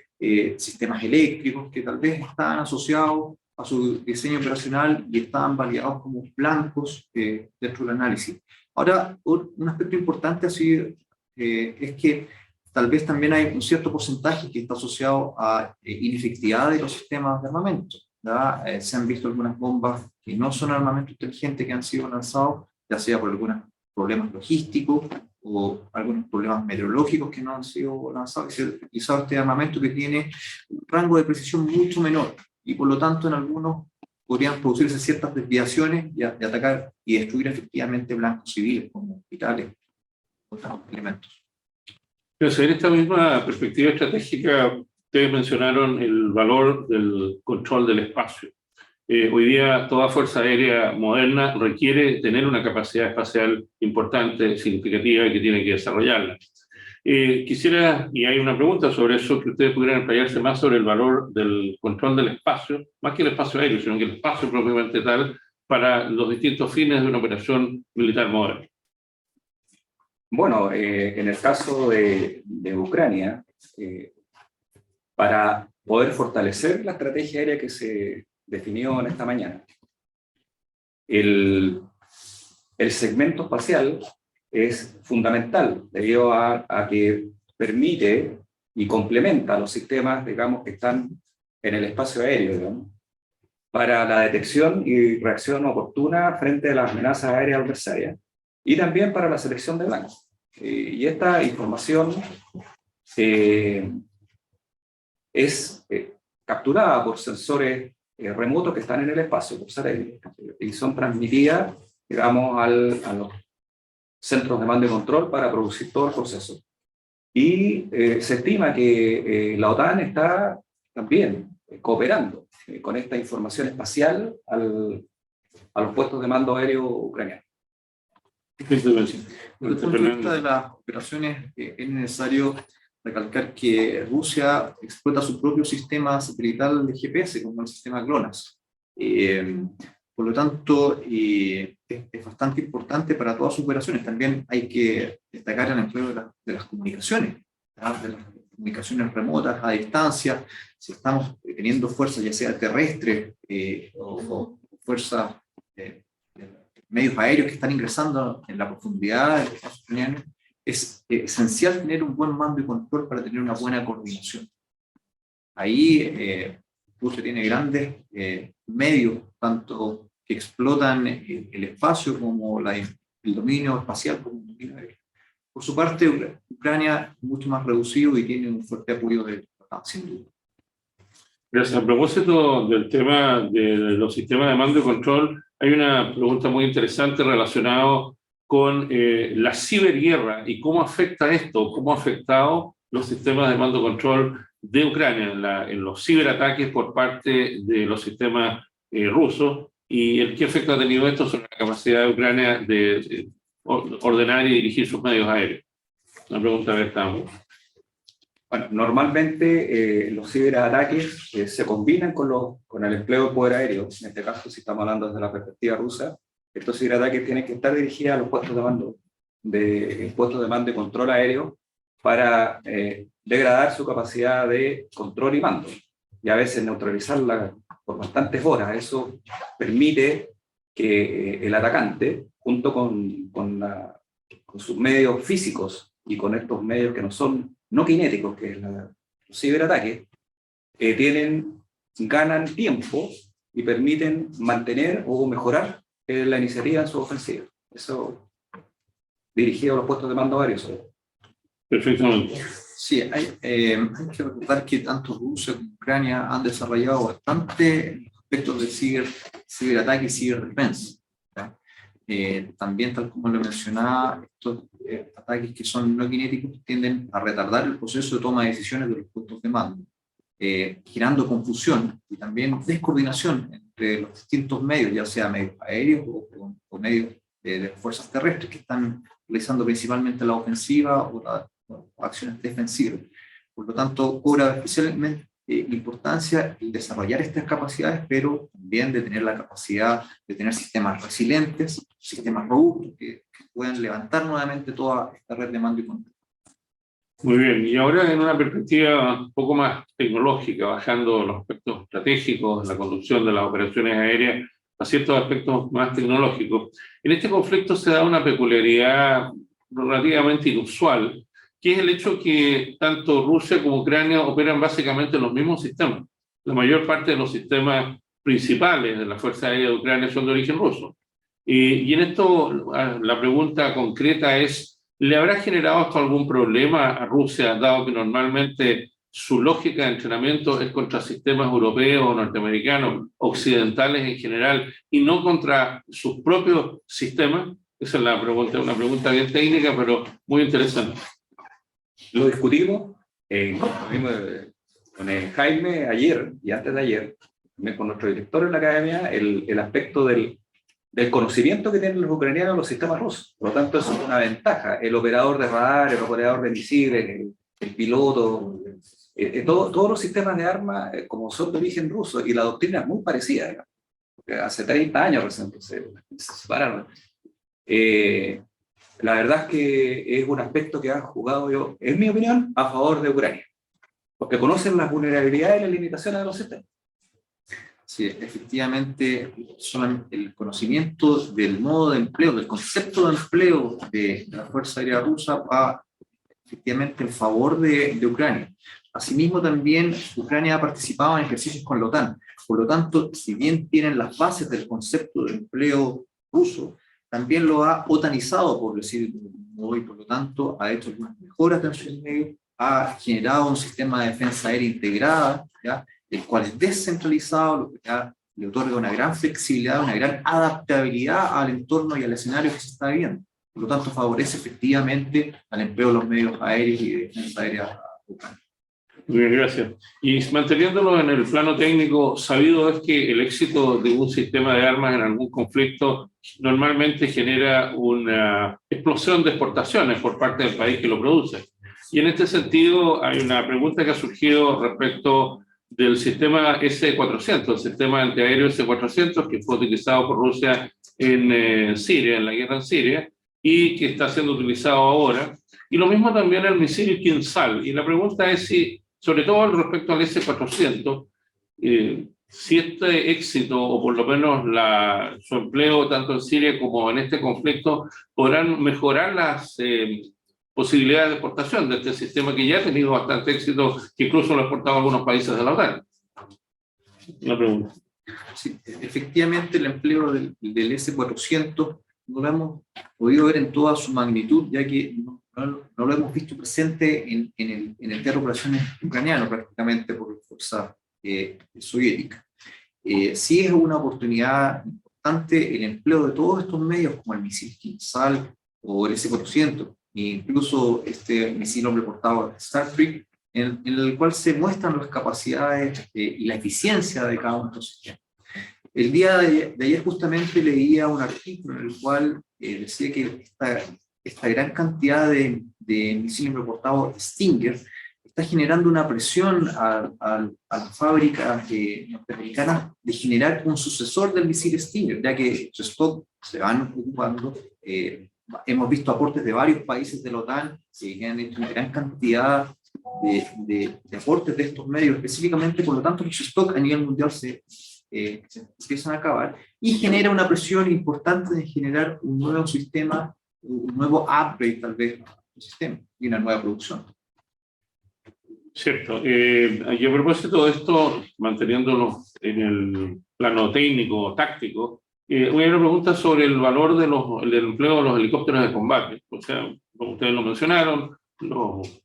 sistemas eléctricos que tal vez estaban asociados a su diseño operacional y estaban validados como blancos dentro del análisis. Ahora, un aspecto importante así es que tal vez también hay un cierto porcentaje que está asociado a inefectividad de los sistemas de armamento. Se han visto algunas bombas que no son armamento inteligente que han sido lanzados, ya sea por algunos problemas logísticos o algunos problemas meteorológicos que no han sido lanzados. Se ha utilizado este armamento que tiene un rango de precisión mucho menor y por lo tanto en algunos podrían producirse ciertas desviaciones y atacar y destruir efectivamente blancos civiles como hospitales o otros elementos. Pero en esta misma perspectiva estratégica, ustedes mencionaron el valor del control del espacio. Hoy día toda fuerza aérea moderna requiere tener una capacidad espacial importante, significativa, y que tiene que desarrollarla. Quisiera, y hay una pregunta sobre eso, que ustedes pudieran explayarse más sobre el valor del control del espacio, más que el espacio aéreo, sino que el espacio propiamente tal, para los distintos fines de una operación militar moderna? Bueno, en el caso de Ucrania, para poder fortalecer la estrategia aérea que se definió en esta mañana, el segmento espacial es fundamental debido a que permite y complementa los sistemas, digamos, que están en el espacio aéreo, digamos, para la detección y reacción oportuna frente a las amenazas aéreas adversarias, y también para la selección de blancos. Y esta información es capturada por sensores remotos que están en el espacio, por satélites, y son transmitidas, digamos, a los centros de mando y control para producir todo el proceso. Y se estima que la OTAN está también cooperando con esta información espacial a los puestos de mando aéreo ucranianos. Desde el punto de vista de las operaciones, es necesario recalcar que Rusia explota su propio sistema satelital de GPS, como el sistema GLONASS. Por lo tanto, es bastante importante para todas sus operaciones. También hay que destacar el empleo de las comunicaciones, ¿verdad? De las comunicaciones remotas a distancia. Si estamos teniendo fuerzas, ya sea terrestres o fuerzas medios aéreos que están ingresando en la profundidad del espacio ucraniano, es esencial tener un buen mando y control para tener una buena coordinación. Ahí Rusia tiene grandes medios, tanto que explotan el espacio como el dominio espacial como el dominio aéreo. Por su parte, Ucrania es mucho más reducido y tiene un fuerte apoyo de la OTAN, sin duda. Gracias. A propósito del tema de los sistemas de mando y control, hay una pregunta muy interesante relacionada con la ciberguerra y cómo afecta esto, cómo ha afectado los sistemas de mando y control de Ucrania en los ciberataques por parte de los sistemas rusos, y qué efecto ha tenido esto sobre la capacidad de Ucrania de ordenar y dirigir sus medios aéreos. Una pregunta abierta. Bueno, normalmente los ciberataques se combinan con el empleo de poder aéreo. En este caso, si estamos hablando desde la perspectiva rusa, estos ciberataques tienen que estar dirigidos a los puestos de mando y control aéreo para degradar su capacidad de control y mando, y a veces neutralizarla por bastantes horas. Eso permite que el atacante, junto con sus medios físicos y con estos medios que no son no kinéticos, que es los ciberataques, ganan tiempo y permiten mantener o mejorar la iniciativa en su ofensiva. Eso dirigido a los puestos de mando aéreos. Perfectamente. Sí, hay que recordar que tanto Rusia como Ucrania han desarrollado bastante aspectos de ciberataque y ciberdefensa. También, tal como lo mencionaba, estos ataques que son no kinéticos tienden a retardar el proceso de toma de decisiones de los puestos de mando, generando confusión y también descoordinación entre los distintos medios, ya sea medios aéreos o medios de fuerzas terrestres que están realizando principalmente la ofensiva o acciones defensivas. Por lo tanto, cobra especialmente importancia el desarrollar estas capacidades, pero también de tener la capacidad de tener sistemas resilientes, sistemas robustos que puedan levantar nuevamente toda esta red de mando y control. Muy bien, y ahora en una perspectiva un poco más tecnológica, bajando los aspectos estratégicos, la conducción de las operaciones aéreas a ciertos aspectos más tecnológicos. En este conflicto se da una peculiaridad relativamente inusual, que es el hecho que tanto Rusia como Ucrania operan básicamente los mismos sistemas. La mayor parte de los sistemas principales de la Fuerza Aérea de Ucrania son de origen ruso. Y en esto la pregunta concreta es, ¿le habrá generado esto algún problema a Rusia, dado que normalmente su lógica de entrenamiento es contra sistemas europeos, norteamericanos, occidentales en general, y no contra sus propios sistemas? Esa es la pregunta, una pregunta bien técnica, pero muy interesante. Lo discutimos con el Jaime ayer y antes de ayer, con nuestro director en la academia, el aspecto del conocimiento que tienen los ucranianos de los sistemas rusos. Por lo tanto, eso es una ventaja. El operador de radar, el operador de misiles, el piloto, todos los sistemas de armas, como son de origen ruso, y la doctrina es muy parecida, digamos. hace 30 años recién se separaron. La verdad es que es un aspecto que ha jugado, yo, en mi opinión, a favor de Ucrania, porque conocen las vulnerabilidades y las limitaciones de los sistemas. Sí, efectivamente, solamente el conocimiento del modo de empleo, del concepto de empleo de la Fuerza Aérea Rusa va efectivamente en favor de Ucrania. Asimismo, también Ucrania ha participado en ejercicios con la OTAN. Por lo tanto, si bien tienen las bases del concepto de empleo ruso, también lo ha otanizado, por decir de un modo, y por lo tanto ha hecho algunas mejoras en su medio, ha generado un sistema de defensa aérea integrada, ¿ya?, el cual es descentralizado, lo que le otorga una gran flexibilidad, una gran adaptabilidad al entorno y al escenario que se está viviendo. Por lo tanto, favorece efectivamente al empleo de los medios aéreos y de defensa aérea ucraniana. Muy bien, gracias. Y manteniéndolo en el plano técnico, sabido es que el éxito de un sistema de armas en algún conflicto normalmente genera una explosión de exportaciones por parte del país que lo produce. Y en este sentido hay una pregunta que ha surgido respecto del sistema S-400, el sistema antiaéreo S-400 que fue utilizado por Rusia en Siria, en la guerra en Siria, y que está siendo utilizado ahora. Y lo mismo también el misil Kinsal. Y la pregunta es si, sobre todo respecto al S-400, si este éxito, o por lo menos su empleo tanto en Siria como en este conflicto, podrán mejorar las posibilidades de exportación de este sistema que ya ha tenido bastante éxito, que incluso lo ha exportado a algunos países de la OTAN. Una pregunta. Sí, efectivamente, el empleo del S-400 no lo hemos podido ver en toda su magnitud, ya que no lo hemos visto presente en el terreno de operaciones ucraniano, prácticamente por la fuerza soviética. Sí es una oportunidad importante el empleo de todos estos medios, como el misil Kinsal o el S-400, e incluso este misil hombre portado Starstreak, en el cual se muestran las capacidades y la eficiencia de cada uno de estos sistemas. El día de ayer justamente leía un artículo en el cual decía que esta gran cantidad de misiles reportados Stinger está generando una presión a las fábricas norteamericanas de generar un sucesor del misil Stinger, ya que su stock se van ocupando. Hemos visto aportes de varios países de la OTAN que han hecho una gran cantidad de aportes de estos medios específicamente, por lo tanto los stock a nivel mundial se empiezan a acabar y genera una presión importante de generar un nuevo sistema, un nuevo upgrade tal vez del sistema y una nueva producción. Cierto. Y a propósito de esto, manteniéndolo en el plano técnico, táctico, una pregunta sobre el valor del empleo de los helicópteros de combate. O sea, como ustedes lo mencionaron,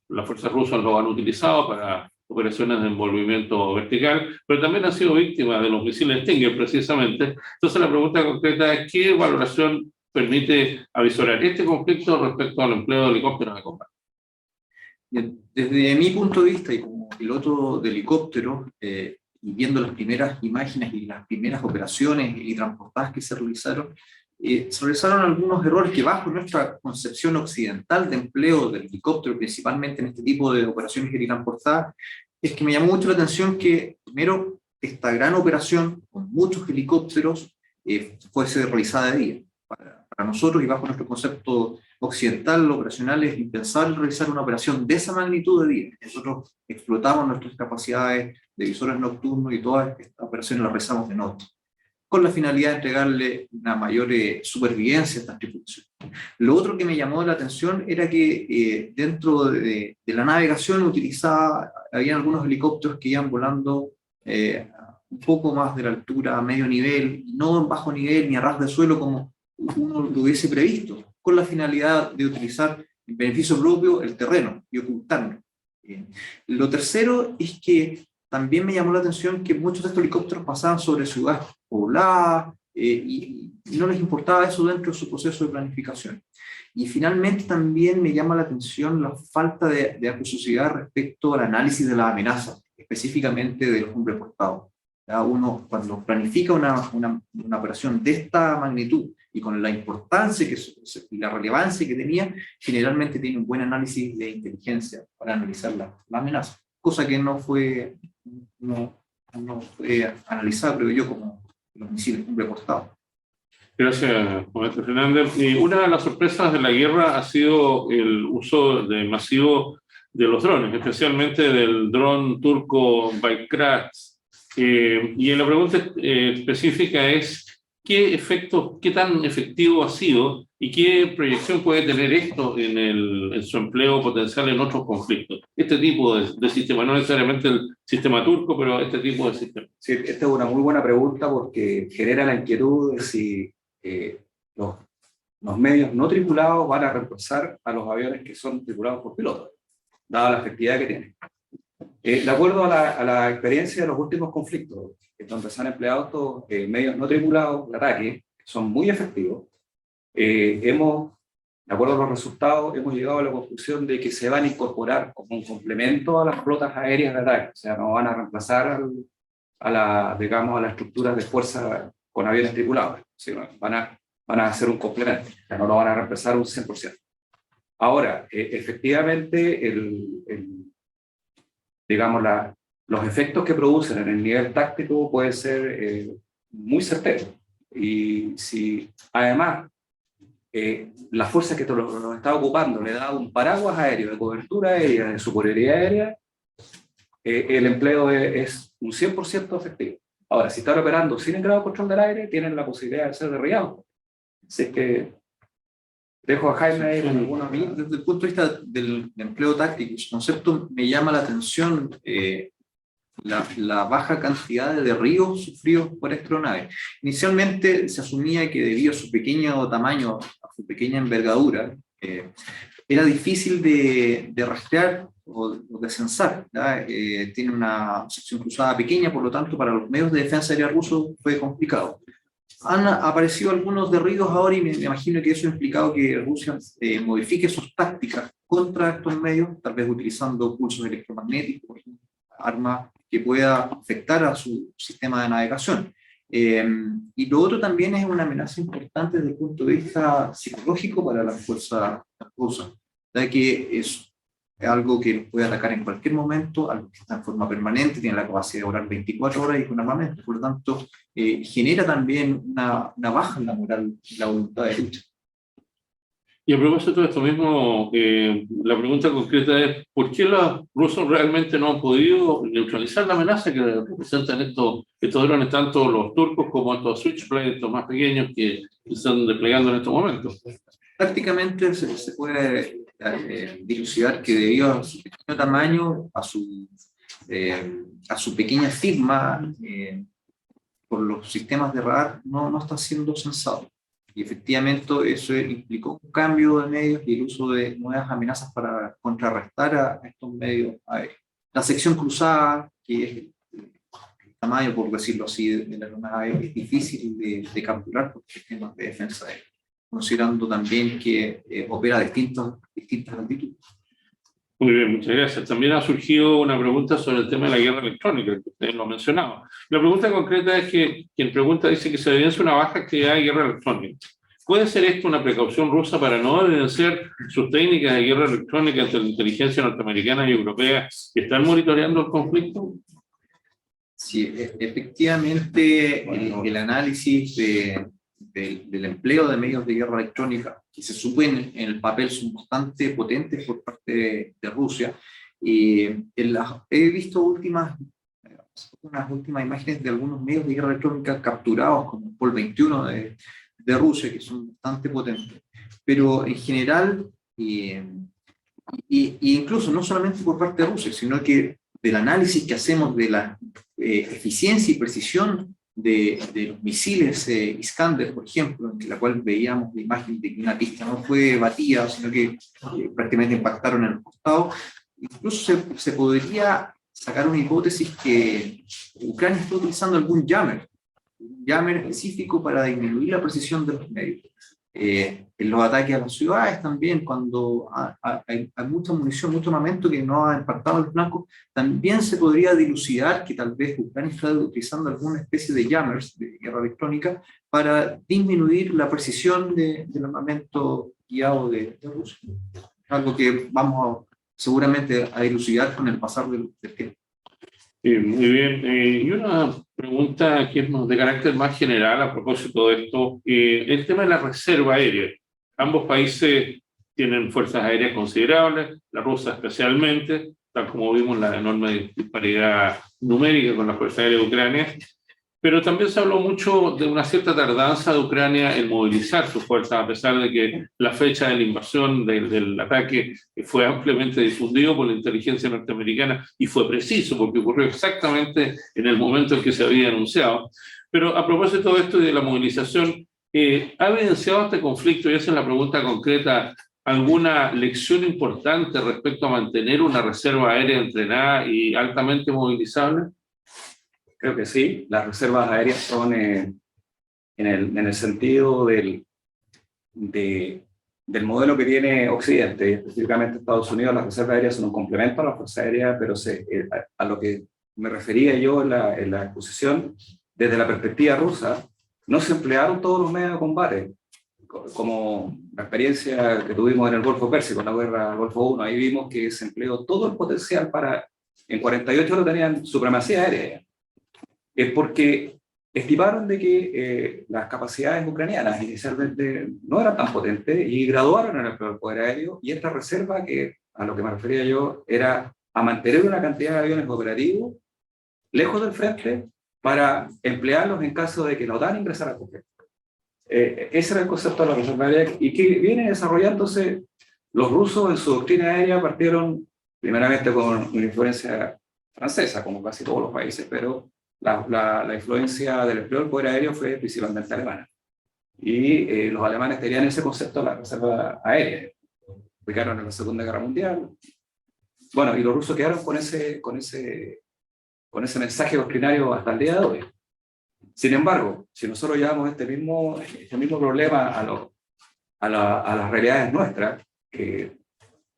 las fuerzas rusas lo han utilizado para operaciones de envolvimiento vertical, pero también han sido víctimas de los misiles Stinger, precisamente. Entonces, la pregunta concreta es: ¿qué valoración permite avisorar este conflicto respecto al empleo de helicópteros de combate? Desde mi punto de vista y como piloto de helicóptero, y viendo las primeras imágenes y las primeras operaciones y transportadas que se realizaron algunos errores que bajo nuestra concepción occidental de empleo del helicóptero, principalmente en este tipo de operaciones transportadas, es que me llamó mucho la atención que primero esta gran operación con muchos helicópteros fuese realizada de día. Para nosotros y bajo nuestro concepto occidental operacional es impensable realizar una operación de esa magnitud de día. Nosotros explotamos nuestras capacidades de visores nocturnos y todas estas operaciones las realizamos de noche, con la finalidad de entregarle una mayor supervivencia a estas tripulaciones. Lo otro que me llamó la atención era que dentro de la navegación utilizada, había algunos helicópteros que iban volando un poco más de la altura a medio nivel, no en bajo nivel ni a ras de suelo como uno lo hubiese previsto, con la finalidad de utilizar en beneficio propio el terreno y ocultarlo. Lo tercero es que también me llamó la atención que muchos de estos helicópteros pasaban sobre ciudades pobladas y no les importaba eso dentro de su proceso de planificación. Y finalmente también me llama la atención la falta de acuciosidad respecto al análisis de las amenazas, específicamente del hombre portado. Uno cuando planifica una operación de esta magnitud y con la importancia y la relevancia que tenía, generalmente tiene un buen análisis de inteligencia para analizar la amenaza, cosa que no fue analizada, creo yo, los misiles cumbre costado. Gracias, comandante Fernández. Una de las sorpresas de la guerra ha sido el uso masivo de los drones, especialmente del dron turco Bayraktar. Y la pregunta específica es, ¿qué tan efectivo ha sido y qué proyección puede tener esto en su empleo potencial en otros conflictos? Este tipo de sistema, no necesariamente el sistema turco, pero este tipo de sistema. Sí, esta es una muy buena pregunta porque genera la inquietud de si los medios no tripulados van a reemplazar a los aviones que son tripulados por pilotos, dada la efectividad que tienen. De acuerdo a la experiencia de los últimos conflictos, donde se han empleado estos medios no tripulados de ataque, que son muy efectivos, de acuerdo a los resultados, hemos llegado a la conclusión de que se van a incorporar como un complemento a las flotas aéreas de ataque, o sea, no van a reemplazar a las estructuras de fuerza con aviones tripulados, sino van a hacer un complemento, o sea, no lo van a reemplazar un 100%. Ahora, efectivamente, los efectos que producen en el nivel táctico pueden ser muy certeros. Y si además la fuerza que los está ocupando le da un paraguas aéreo de cobertura aérea, de superioridad aérea, el empleo es un 100% efectivo. Ahora, si están operando sin el grado de control del aire, tienen la posibilidad de ser derribados. Así que dejo a Jaime ahí con alguna. A mí, desde el punto de vista del empleo táctico, su concepto me llama la atención la baja cantidad de derribos sufridos por astronaves. Inicialmente se asumía que debido a su pequeño tamaño, a su pequeña envergadura, era difícil de rastrear o de censar. Tiene una sección cruzada pequeña, por lo tanto para los medios de defensa aérea rusos fue complicado. Han aparecido algunos derribos ahora y me imagino que eso ha implicado que Rusia modifique sus tácticas contra estos medios, tal vez utilizando pulsos electromagnéticos, armas que pueda afectar a su sistema de navegación. Y lo otro también es una amenaza importante desde el punto de vista psicológico para la fuerza rusa, ya que es algo que puede atacar en cualquier momento, algo que está en forma permanente, tiene la capacidad de durar 24 horas y con armamento, por lo tanto genera también una baja en la moral y la voluntad de lucha. Y a propósito de esto mismo, la pregunta concreta es, ¿por qué los rusos realmente no han podido neutralizar la amenaza que representan estos drones, tanto los turcos como estos Switchblade, estos más pequeños que están desplegando en estos momentos? Prácticamente se puede dilucidar que debido a su pequeño tamaño, a su pequeña firma, por los sistemas de radar no está siendo censado. Y efectivamente eso implicó un cambio de medios y el uso de nuevas amenazas para contrarrestar a estos medios aéreos. La sección cruzada, que es el tamaño, por decirlo así, de la aeronave, es difícil de capturar por sistemas de defensa aérea, considerando también que opera a distintas altitudes. Muy bien, muchas gracias. También ha surgido una pregunta sobre el tema de la guerra electrónica, que usted lo mencionaba. La pregunta concreta es que quien pregunta dice que se evidencia una baja actividad de guerra electrónica. ¿Puede ser esto una precaución rusa para no evidenciar sus técnicas de guerra electrónica ante la inteligencia norteamericana y europea que están monitoreando el conflicto? Sí, efectivamente el análisis del empleo de medios de guerra electrónica, que se suben en el papel son bastante potentes por parte de Rusia. He visto unas últimas imágenes de algunos medios de guerra electrónica capturados, como el Pol 21 de Rusia, que son bastante potentes. Pero en general, incluso no solamente por parte de Rusia, sino que del análisis que hacemos de la eficiencia y precisión de los misiles Iskander, por ejemplo, en la cual veíamos la imagen de que una pista no fue batida, sino que prácticamente impactaron en el costado. Incluso se podría sacar una hipótesis que Ucrania está utilizando un jammer específico para disminuir la precisión de los medios. En los ataques a las ciudades también, cuando hay mucha munición, mucho armamento que no ha impactado el flanco, también se podría dilucidar que tal vez Ucrania está utilizando alguna especie de jammers de guerra electrónica para disminuir la precisión del armamento guiado de Rusia. Algo que vamos seguramente a dilucidar con el pasar del tiempo. Muy bien. Y una pregunta que es de carácter más general a propósito de esto. El tema de la reserva aérea. Ambos países tienen fuerzas aéreas considerables, la rusa especialmente, tal como vimos la enorme disparidad numérica con la Fuerza Aérea de Ucrania. Pero también se habló mucho de una cierta tardanza de Ucrania en movilizar sus fuerzas, a pesar de que la fecha de la invasión del ataque fue ampliamente difundido por la inteligencia norteamericana y fue preciso, porque ocurrió exactamente en el momento en que se había anunciado. Pero a propósito de esto y de la movilización, ¿ha evidenciado este conflicto, y esa es la pregunta concreta, alguna lección importante respecto a mantener una reserva aérea entrenada y altamente movilizable? Creo que sí, las reservas aéreas son en el sentido del modelo que tiene Occidente, específicamente Estados Unidos. Las reservas aéreas son un complemento a la Fuerza Aérea, pero a lo que me refería yo en la exposición, desde la perspectiva rusa, no se emplearon todos los medios de combate, como la experiencia que tuvimos en el Golfo Pérsico, en la guerra del Golfo I. Ahí vimos que se empleó todo el potencial para, en 48 horas tenían supremacía aérea. Es porque estimaron de que las capacidades ucranianas inicialmente no eran tan potentes y graduaron en el poder aéreo, y esta reserva, que a lo que me refería yo, era a mantener una cantidad de aviones operativos lejos del frente para emplearlos en caso de que la OTAN ingresara al conflicto. Ese era el concepto de la reserva aérea, y que viene desarrollándose. Los rusos en su doctrina aérea partieron primeramente con una influencia francesa, como casi todos los países, pero la influencia del empleo del poder aéreo fue principalmente alemana. Y los alemanes tenían ese concepto de la reserva aérea. Ubicaron en la Segunda Guerra Mundial. Bueno, y los rusos quedaron con ese mensaje doctrinario hasta el día de hoy. Sin embargo, si nosotros llevamos este mismo problema a las realidades nuestras,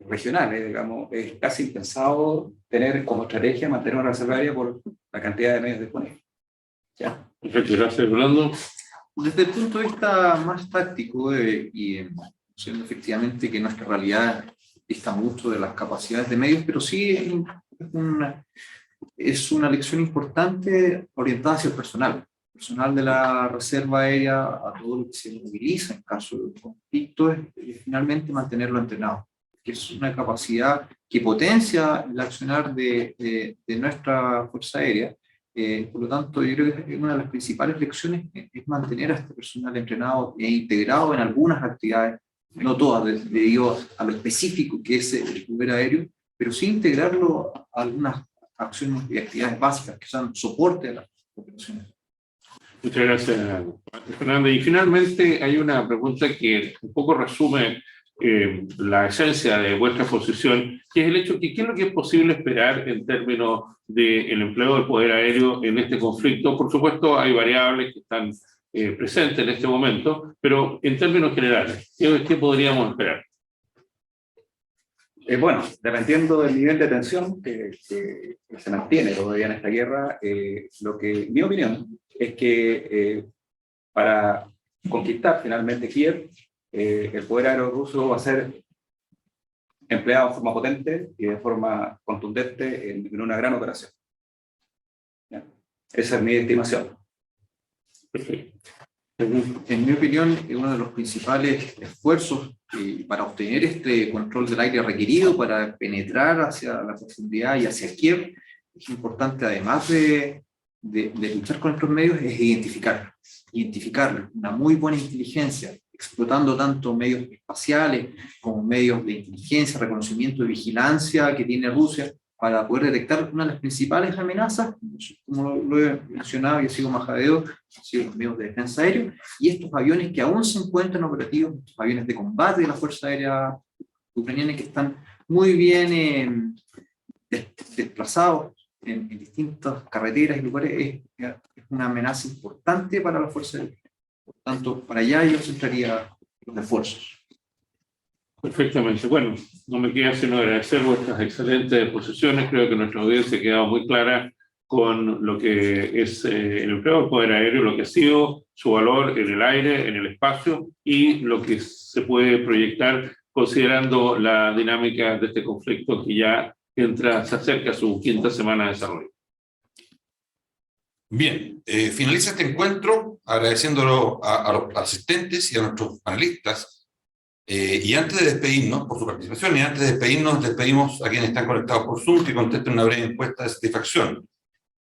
regionales, digamos, es casi impensado tener como estrategia mantener una reserva aérea por la cantidad de medios disponibles. ¿Ya? Perfecto, gracias, Fernando. Desde el punto de vista más táctico, siendo efectivamente que nuestra realidad dista mucho de las capacidades de medios, pero sí es una lección importante orientada hacia el personal de la reserva aérea, a todo lo que se moviliza en caso de conflicto, es finalmente mantenerlo entrenado, que es una capacidad que potencia el accionar de nuestra Fuerza Aérea. Por lo tanto, yo creo que una de las principales lecciones es mantener a este personal entrenado e integrado en algunas actividades, no todas debido a lo específico que es el poder aéreo, pero sí integrarlo a algunas acciones y actividades básicas que son soporte a las operaciones. Muchas gracias, Fernando. Y finalmente hay una pregunta que un poco resume la esencia de vuestra exposición, que es el hecho de qué es lo que es posible esperar en términos del empleo del poder aéreo en este conflicto. Por supuesto, hay variables que están presentes en este momento, pero en términos generales, ¿qué podríamos esperar? Bueno, dependiendo del nivel de tensión que se mantiene todavía en esta guerra, mi opinión es que para conquistar finalmente Kiev, el poder aéreo ruso va a ser empleado de forma potente y de forma contundente en una gran operación. ¿Ya? Esa es mi estimación. Perfecto. En mi opinión, uno de los principales esfuerzos para obtener este control del aire requerido para penetrar hacia la profundidad y hacia Kiev, es importante, además de luchar con estos medios, es identificarlos, una muy buena inteligencia, explotando tanto medios espaciales como medios de inteligencia, reconocimiento y vigilancia que tiene Rusia, para poder detectar una de las principales amenazas, como lo he mencionado y ha sido majadeo, han sido los medios de defensa aéreo, y estos aviones que aún se encuentran operativos, estos aviones de combate de la Fuerza Aérea Ucraniana, que están muy bien desplazados en distintas carreteras y lugares, es una amenaza importante para la Fuerza Aérea. Por tanto, para allá yo centraría los esfuerzos. Perfectamente. Bueno, no me queda sino agradecer vuestras excelentes exposiciones. Creo que nuestra audiencia ha quedado muy clara con lo que es el empleo del poder aéreo, lo que ha sido su valor en el aire, en el espacio, y lo que se puede proyectar considerando la dinámica de este conflicto que ya se acerca a su quinta semana de desarrollo. Bien, finaliza este encuentro agradeciéndolo a los asistentes y a nuestros panelistas. Y antes de despedirnos, por su participación, y antes de despedirnos, despedimos a quienes están conectados por Zoom que contesten una breve encuesta de satisfacción.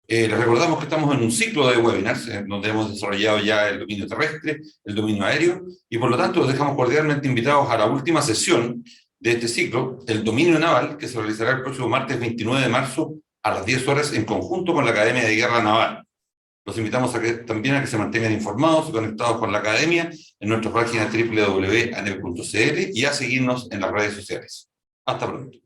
Les recordamos que estamos en un ciclo de webinars donde hemos desarrollado ya el dominio terrestre, el dominio aéreo, y por lo tanto los dejamos cordialmente invitados a la última sesión de este ciclo, el dominio naval, que se realizará el próximo martes 29 de marzo a las 10 horas en conjunto con la Academia de Guerra Naval. Los invitamos también a que se mantengan informados y conectados con la Academia en nuestra página www.aneb.cl y a seguirnos en las redes sociales. Hasta pronto.